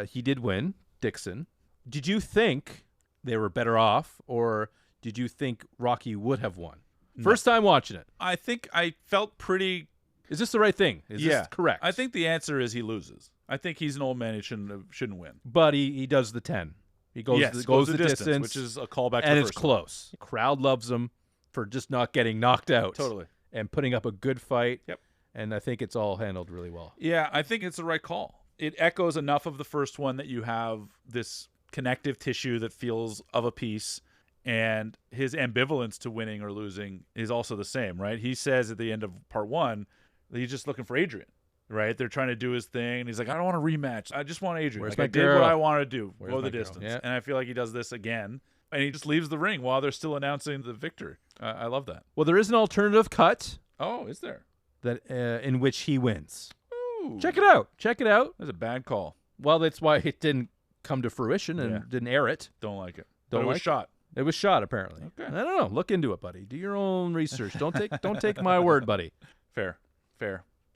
he did win, Dixon. Did you think they were better off, or did you think Rocky would have won? No. First time watching it. I think I felt pretty... Is this the right thing? Is this correct? I think the answer is he loses. I think he's an old man. He shouldn't win. But he does the 10. He goes the distance, which is a callback to and the it's first close. The crowd loves him for just not getting knocked out. Totally. And putting up a good fight. Yep. And I think it's all handled really well. Yeah, I think it's the right call. It echoes enough of the first one that you have this connective tissue that feels of a piece, and his ambivalence to winning or losing is also the same, right? He says at the end of part 1 that he's just looking for Adrian. Right, they're trying to do his thing, and he's like, "I don't want a rematch. I just want Adrian. Where's like, my I girl? did what I want to do. Where's Go the my girl? distance." Yeah. And I feel like he does this again, and he just leaves the ring while they're still announcing the victor. I love that. Well, there is an alternative cut Oh, is there? that in which he wins. Ooh. Check it out. Check it out. That's a bad call. Well, that's why it didn't come to fruition and didn't air it. Don't like it. Don't But it was like shot. It was shot, apparently. Okay. I don't know. Look into it, buddy. Do your own research. Don't take my word, buddy. Fair.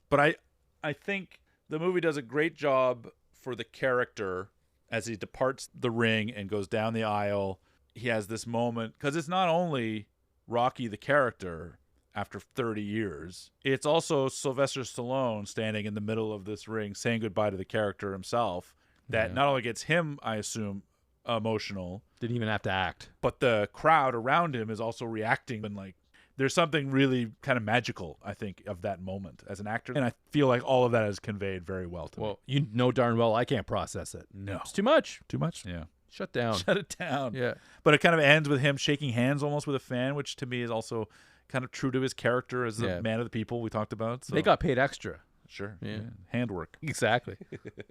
But I think the movie does a great job for the character as he departs the ring and goes down the aisle. He has this moment, because it's not only Rocky the character after 30 years, it's also Sylvester Stallone standing in the middle of this ring saying goodbye to the character himself. That not only gets him, I assume, emotional. Didn't even have to act. But the crowd around him is also reacting, and like there's something really kind of magical, I think, of that moment as an actor. And I feel like all of that is conveyed very well to me. Well, you know darn well I can't process it. No. It's too much. Too much? Yeah. Shut down. Shut it down. Yeah. But it kind of ends with him shaking hands almost with a fan, which to me is also kind of true to his character as the man of the people we talked about. So. They got paid extra. Sure. Yeah. Handwork. Exactly.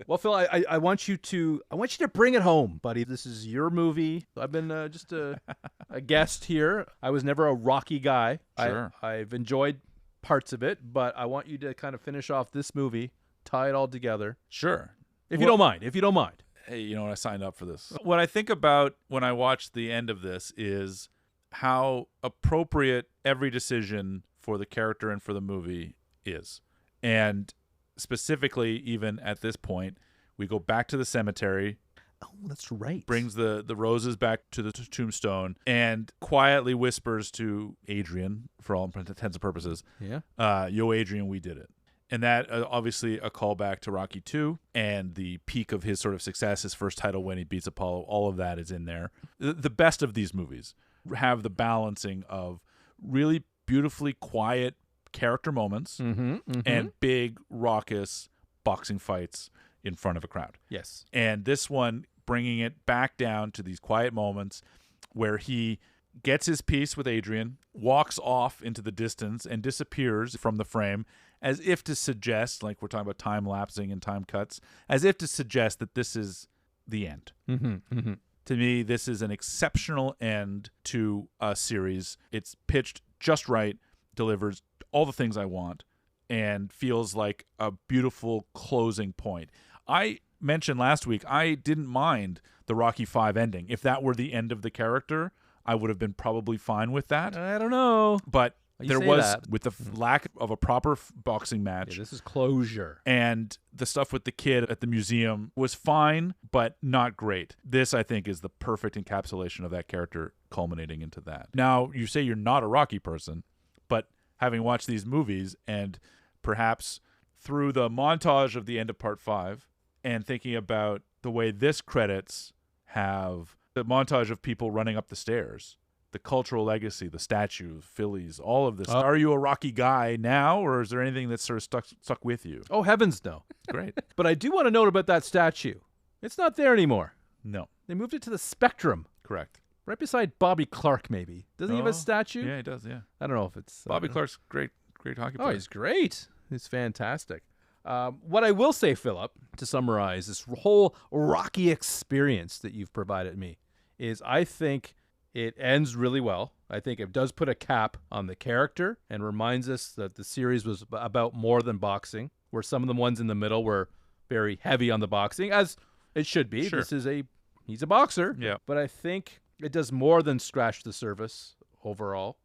Well, Phil, I want you to bring it home, buddy. This is your movie. I've been just a guest here. I was never a Rocky guy. Sure. I've enjoyed parts of it, but I want you to kind of finish off this movie, tie it all together. Sure. If you don't mind. Hey, you know what? I signed up for this. What I think about when I watch the end of this is how appropriate every decision for the character and for the movie is. And specifically, even at this point, we go back to the cemetery. Oh, that's right. Brings the roses back to the tombstone and quietly whispers to Adrian, for all intents and purposes, Yeah. Yo, Adrian, we did it. And that obviously a callback to Rocky 2 and the peak of his sort of success, his first title when he beats Apollo. All of that is in there. The best of these movies have the balancing of really beautifully quiet character moments and big, raucous boxing fights in front of a crowd. Yes. And this one bringing it back down to these quiet moments where he gets his piece with Adrian, walks off into the distance, and disappears from the frame as if to suggest, like we're talking about time lapsing and time cuts, as if to suggest that this is the end. To me, this is an exceptional end to a series. It's pitched just right, delivers all the things I want, and feels like a beautiful closing point. I mentioned last week I didn't mind the Rocky V ending. If that were the end of the character, I would have been probably fine with that. I don't know. But there was, that. with the lack of a proper boxing match. Yeah, this is closure. And the stuff with the kid at the museum was fine, but not great. This, I think, is the perfect encapsulation of that character culminating into that. Now, you say you're not a Rocky person, but having watched these movies and perhaps through the montage of the end of Part 5 and thinking about the way this credits have the montage of people running up the stairs, the cultural legacy, the statue, Phillies, all of this. Are you a Rocky guy now, or is there anything that's sort of stuck with you? Oh, heavens no. Great. But I do want to note about that statue. It's not there anymore. No. They moved it to the Spectrum. Correct. Right beside Bobby Clark, maybe. Doesn't he have a statue? Yeah, he does, yeah. I don't know if it's... Bobby Clark's great hockey player. Oh, he's great. He's fantastic. What I will say, Philip, to summarize this whole Rocky experience that you've provided me, is I think it ends really well. I think it does put a cap on the character and reminds us that the series was about more than boxing, where some of the ones in the middle were very heavy on the boxing, as it should be. Sure. He's a boxer. Yeah. But I think it does more than scratch the surface overall.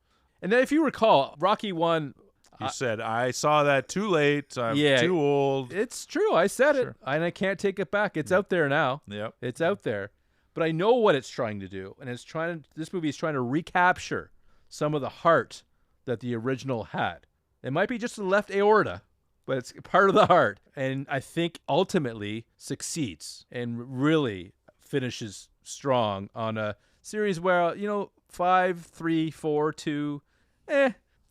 And then if you recall, Rocky 1... You said, I saw that too late. I'm too old. It's true. I said it, and I can't take it back. It's out there now. Yep. It's out there. But I know what it's trying to do, and this movie is trying to recapture some of the heart that the original had. It might be just the left aorta, but it's part of the heart. And I think ultimately succeeds and really finishes strong on a series where, 5, 3, 4, 2,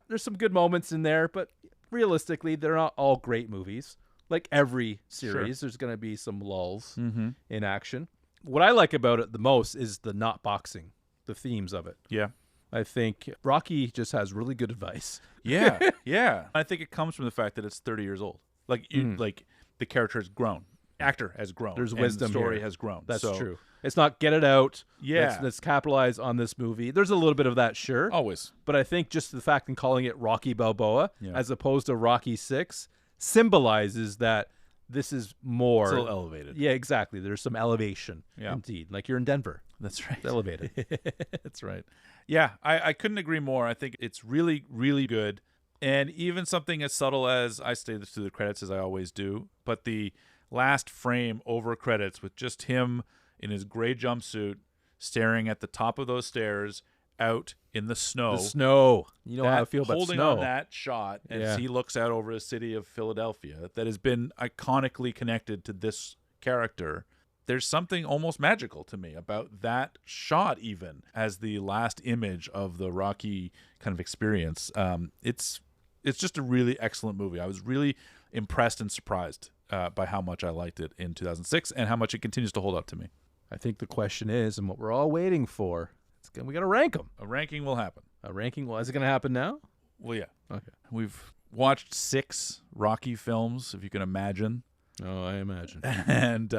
there's some good moments in there, but realistically, they're not all great movies. Like every series, there's going to be some lulls in action. What I like about it the most is the not boxing, the themes of it. Yeah. I think Rocky just has really good advice. Yeah, yeah. I think it comes from the fact that it's 30 years old. Like the character has grown. Actor has grown. There's and wisdom the story here. has grown. That's true. It's not get it out. Yeah. Let's capitalize on this movie. There's a little bit of that, sure. Always. But I think just the fact in calling it Rocky Balboa as opposed to Rocky 6 symbolizes that this is more... It's a little elevated. Yeah, exactly. There's some elevation, indeed. Like you're in Denver. That's right. It's elevated. That's right. Yeah, I couldn't agree more. I think it's really, really good. And even something as subtle as, I stay through the credits as I always do, but the last frame over credits with just him in his gray jumpsuit staring at the top of those stairs out in the snow. The snow. You know how I feel about holding snow. on that shot as he looks out over the city of Philadelphia that has been iconically connected to this character. There's something almost magical to me about that shot, even as the last image of the Rocky kind of experience. It's just a really excellent movie. I was really impressed and surprised by how much I liked it in 2006 and how much it continues to hold up to me. I think the question is, and what we're all waiting for, we got to rank them. A ranking will happen. A ranking? Well, is it going to happen now? Well, yeah. Okay. We've watched 6 Rocky films, if you can imagine. Oh, I imagine. And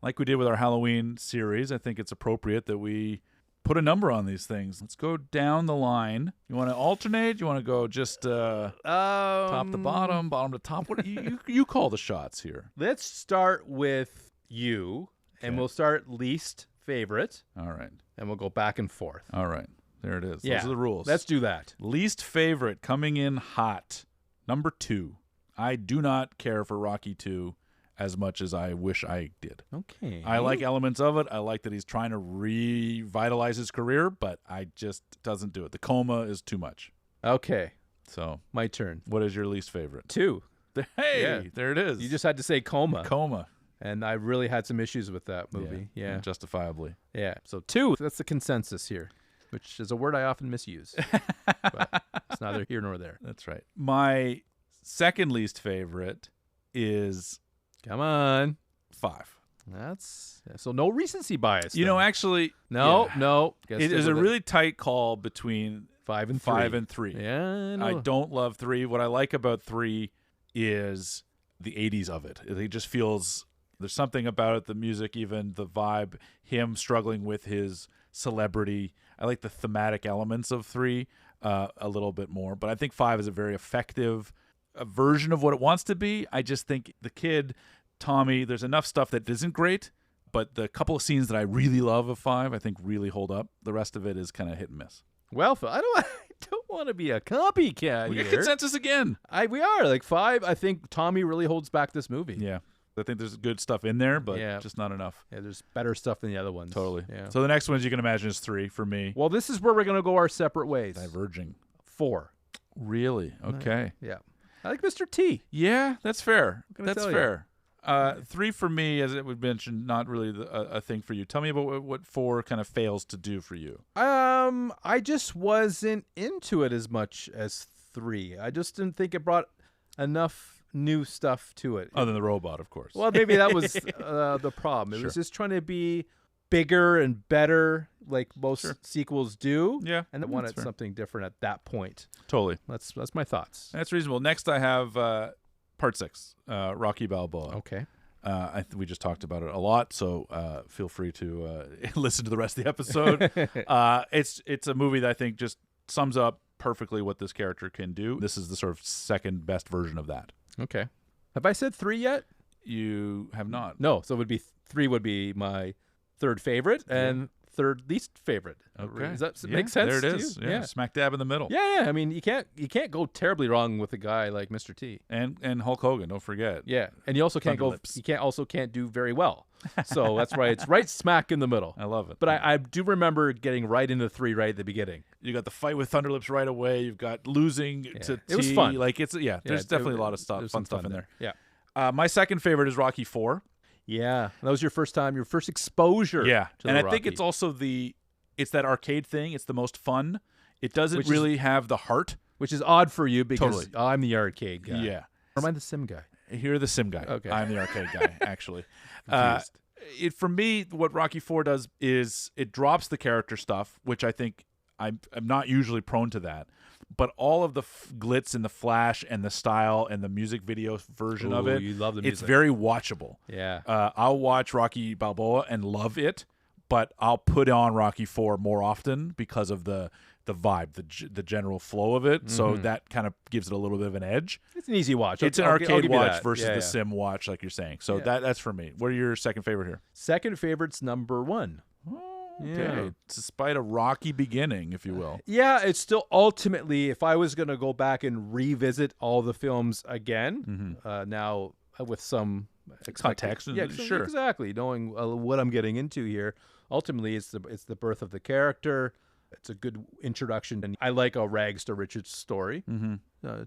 like we did with our Halloween series, I think it's appropriate that we put a number on these things. Let's go down the line. You want to alternate? You want to go just top to bottom, bottom to top? What you call the shots here? Let's start with you, and we'll start least favorite. All right. And we'll go back and forth. All right. There it is. Yeah. Those are the rules. Let's do that. Least favorite coming in hot. Number 2. I do not care for Rocky 2 as much as I wish I did. Okay. I like elements of it. I like that he's trying to revitalize his career, but I just doesn't do it. The coma is too much. Okay. So my turn. What is your least favorite? 2. Hey, there it is. You just had to say coma. Coma. And I really had some issues with that movie. Yeah. Justifiably. Yeah. So 2, that's the consensus here, which is a word I often misuse. But it's neither here nor there. That's right. My second least favorite is... Come on. 5. That's so no recency bias. You know, actually... No. It is a really tight call between 5 and 3. 5 and 3. Yeah, I know. I don't love 3. What I like about 3 is the 80s of it. It just feels... There's something about it, the music, even the vibe, him struggling with his celebrity. I like the thematic elements of 3 a little bit more, but I think 5 is a very effective version of what it wants to be. I just think the kid, Tommy, there's enough stuff that isn't great, but the couple of scenes that I really love of 5, I think really hold up. The rest of it is kind of hit and miss. Well, I don't want to be a copycat We here. get consensus again. We are like 5. I think Tommy really holds back this movie. Yeah. I think there's good stuff in there, but just not enough. Yeah, there's better stuff than the other ones. Totally. Yeah. So the next one, as you can imagine, is 3 for me. Well, this is where we're going to go our separate ways. Diverging. 4. Really? Okay. Yeah. I like Mr. T. Yeah, that's fair. That's tell fair. 3 for me, as it would mention, not really a thing for you. Tell me about what 4 kind of fails to do for you. I just wasn't into it as much as 3. I just didn't think it brought enough new stuff to it. Other than the robot, of course. Well, maybe that was the problem. It was just trying to be bigger and better, like most sequels do. Yeah, and I wanted something different at that point. Totally. That's my thoughts. That's reasonable. Next, I have part 6, Rocky Balboa. Okay. We just talked about it a lot, so feel free to listen to the rest of the episode. It's a movie that I think just sums up perfectly what this character can do. This is the sort of second best version of that. Okay. Have I said 3 yet? You have not. No, so it would be 3 would be my third favorite and third least favorite. Okay. Does that make sense? There it to is. You? Yeah, smack dab in the middle. Yeah. I mean, you can't go terribly wrong with a guy like Mr. T. And Hulk Hogan, don't forget. Yeah, and you also can't can't do very well. So that's why it's right smack in the middle. I love it. But I do remember getting right into 3 right at the beginning. You got the fight with Thunderlips right away. You've got losing to T. It was fun. Like there's definitely a lot of fun stuff in there. Yeah. My second favorite is Rocky 4. Yeah, that was your first exposure. Yeah, to and the I think Rocky. it's also it's that arcade thing. It's the most fun. It doesn't really have the heart, which is odd for you because Totally. I'm the arcade guy. Yeah, or am I the sim guy? You're the sim guy. Okay. I'm the arcade guy, actually. Confused. For me, what Rocky 4 does is it drops the character stuff, which I think I'm not usually prone to that. But all of the glitz and the flash and the style and the music video version of it, you love the music. It's very watchable. Yeah. I'll watch Rocky Balboa and love it, but I'll put on Rocky 4 more often because of the vibe, the general flow of it. So that kind of gives it a little bit of an edge. It's an easy watch. It's an I'll arcade give you watch that. versus Yeah. the sim watch, like you're saying. So that's for me. What are your second favorite here? Second favorite's number 1. Okay. Yeah. Despite a rocky beginning, if you will. Yeah, it's still ultimately, if I was going to go back and revisit all the films again, now with some Context, sure. Exactly, knowing what I'm getting into here, ultimately it's the birth of the character. It's a good introduction, and I like a rags to riches story to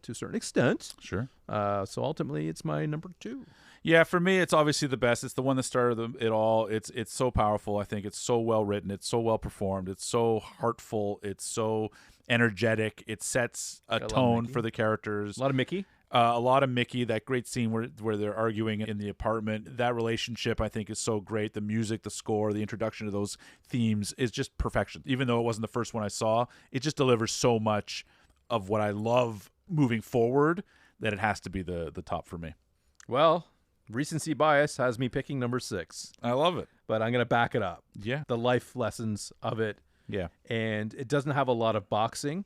a certain extent. Sure. So ultimately, it's my number 2. Yeah, for me, it's obviously the best. It's the one that started it all. It's so powerful. I think it's so well written. It's so well performed. It's so heartful. It's so energetic. It sets a tone for the characters. A lot of Mickey. A lot of Mickey. That great scene where they're arguing in the apartment. That relationship, I think, is so great. The music, the score, the introduction to those themes is just perfection. Even though it wasn't the first one I saw, it just delivers so much of what I love moving forward that it has to be the top for me. Well, recency bias has me picking number 6. I love it. But I'm going to back it up. Yeah. The life lessons of it. Yeah. And it doesn't have a lot of boxing,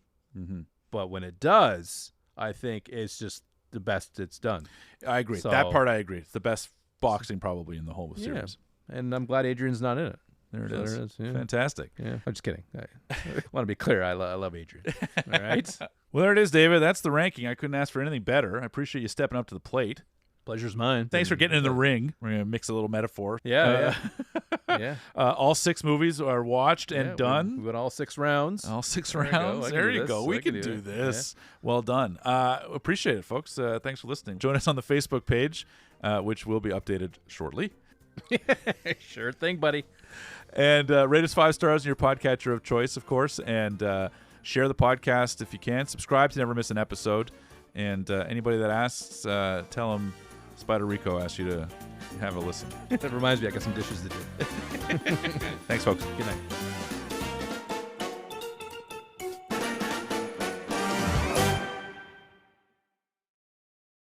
but when it does, I think it's just the best it's done. I agree. So, that part I agree. It's the best boxing probably in the whole series. And I'm glad Adrian's not in it. There it So is. there it is, yeah. Fantastic. Yeah, I'm just kidding. I want to be clear. I love Adrian. All right. Well, there it is, David. That's the ranking. I couldn't ask for anything better. I appreciate you stepping up to the plate. Pleasure's mine. Thanks for getting in the ring. We're going to mix a little metaphor. Yeah. All 6 movies are watched and done. We got all 6 rounds. All 6 rounds. There you go. We can do this. Yeah. Well done. Appreciate it, folks. Thanks for listening. Join us on the Facebook page, which will be updated shortly. Sure thing, buddy. And rate us 5 stars in your podcatcher of choice, of course. And share the podcast if you can. Subscribe to never miss an episode. And anybody that asks, tell them Spider Rico asked you to have a listen. That reminds me, I got some dishes to do. Thanks, folks. Good night.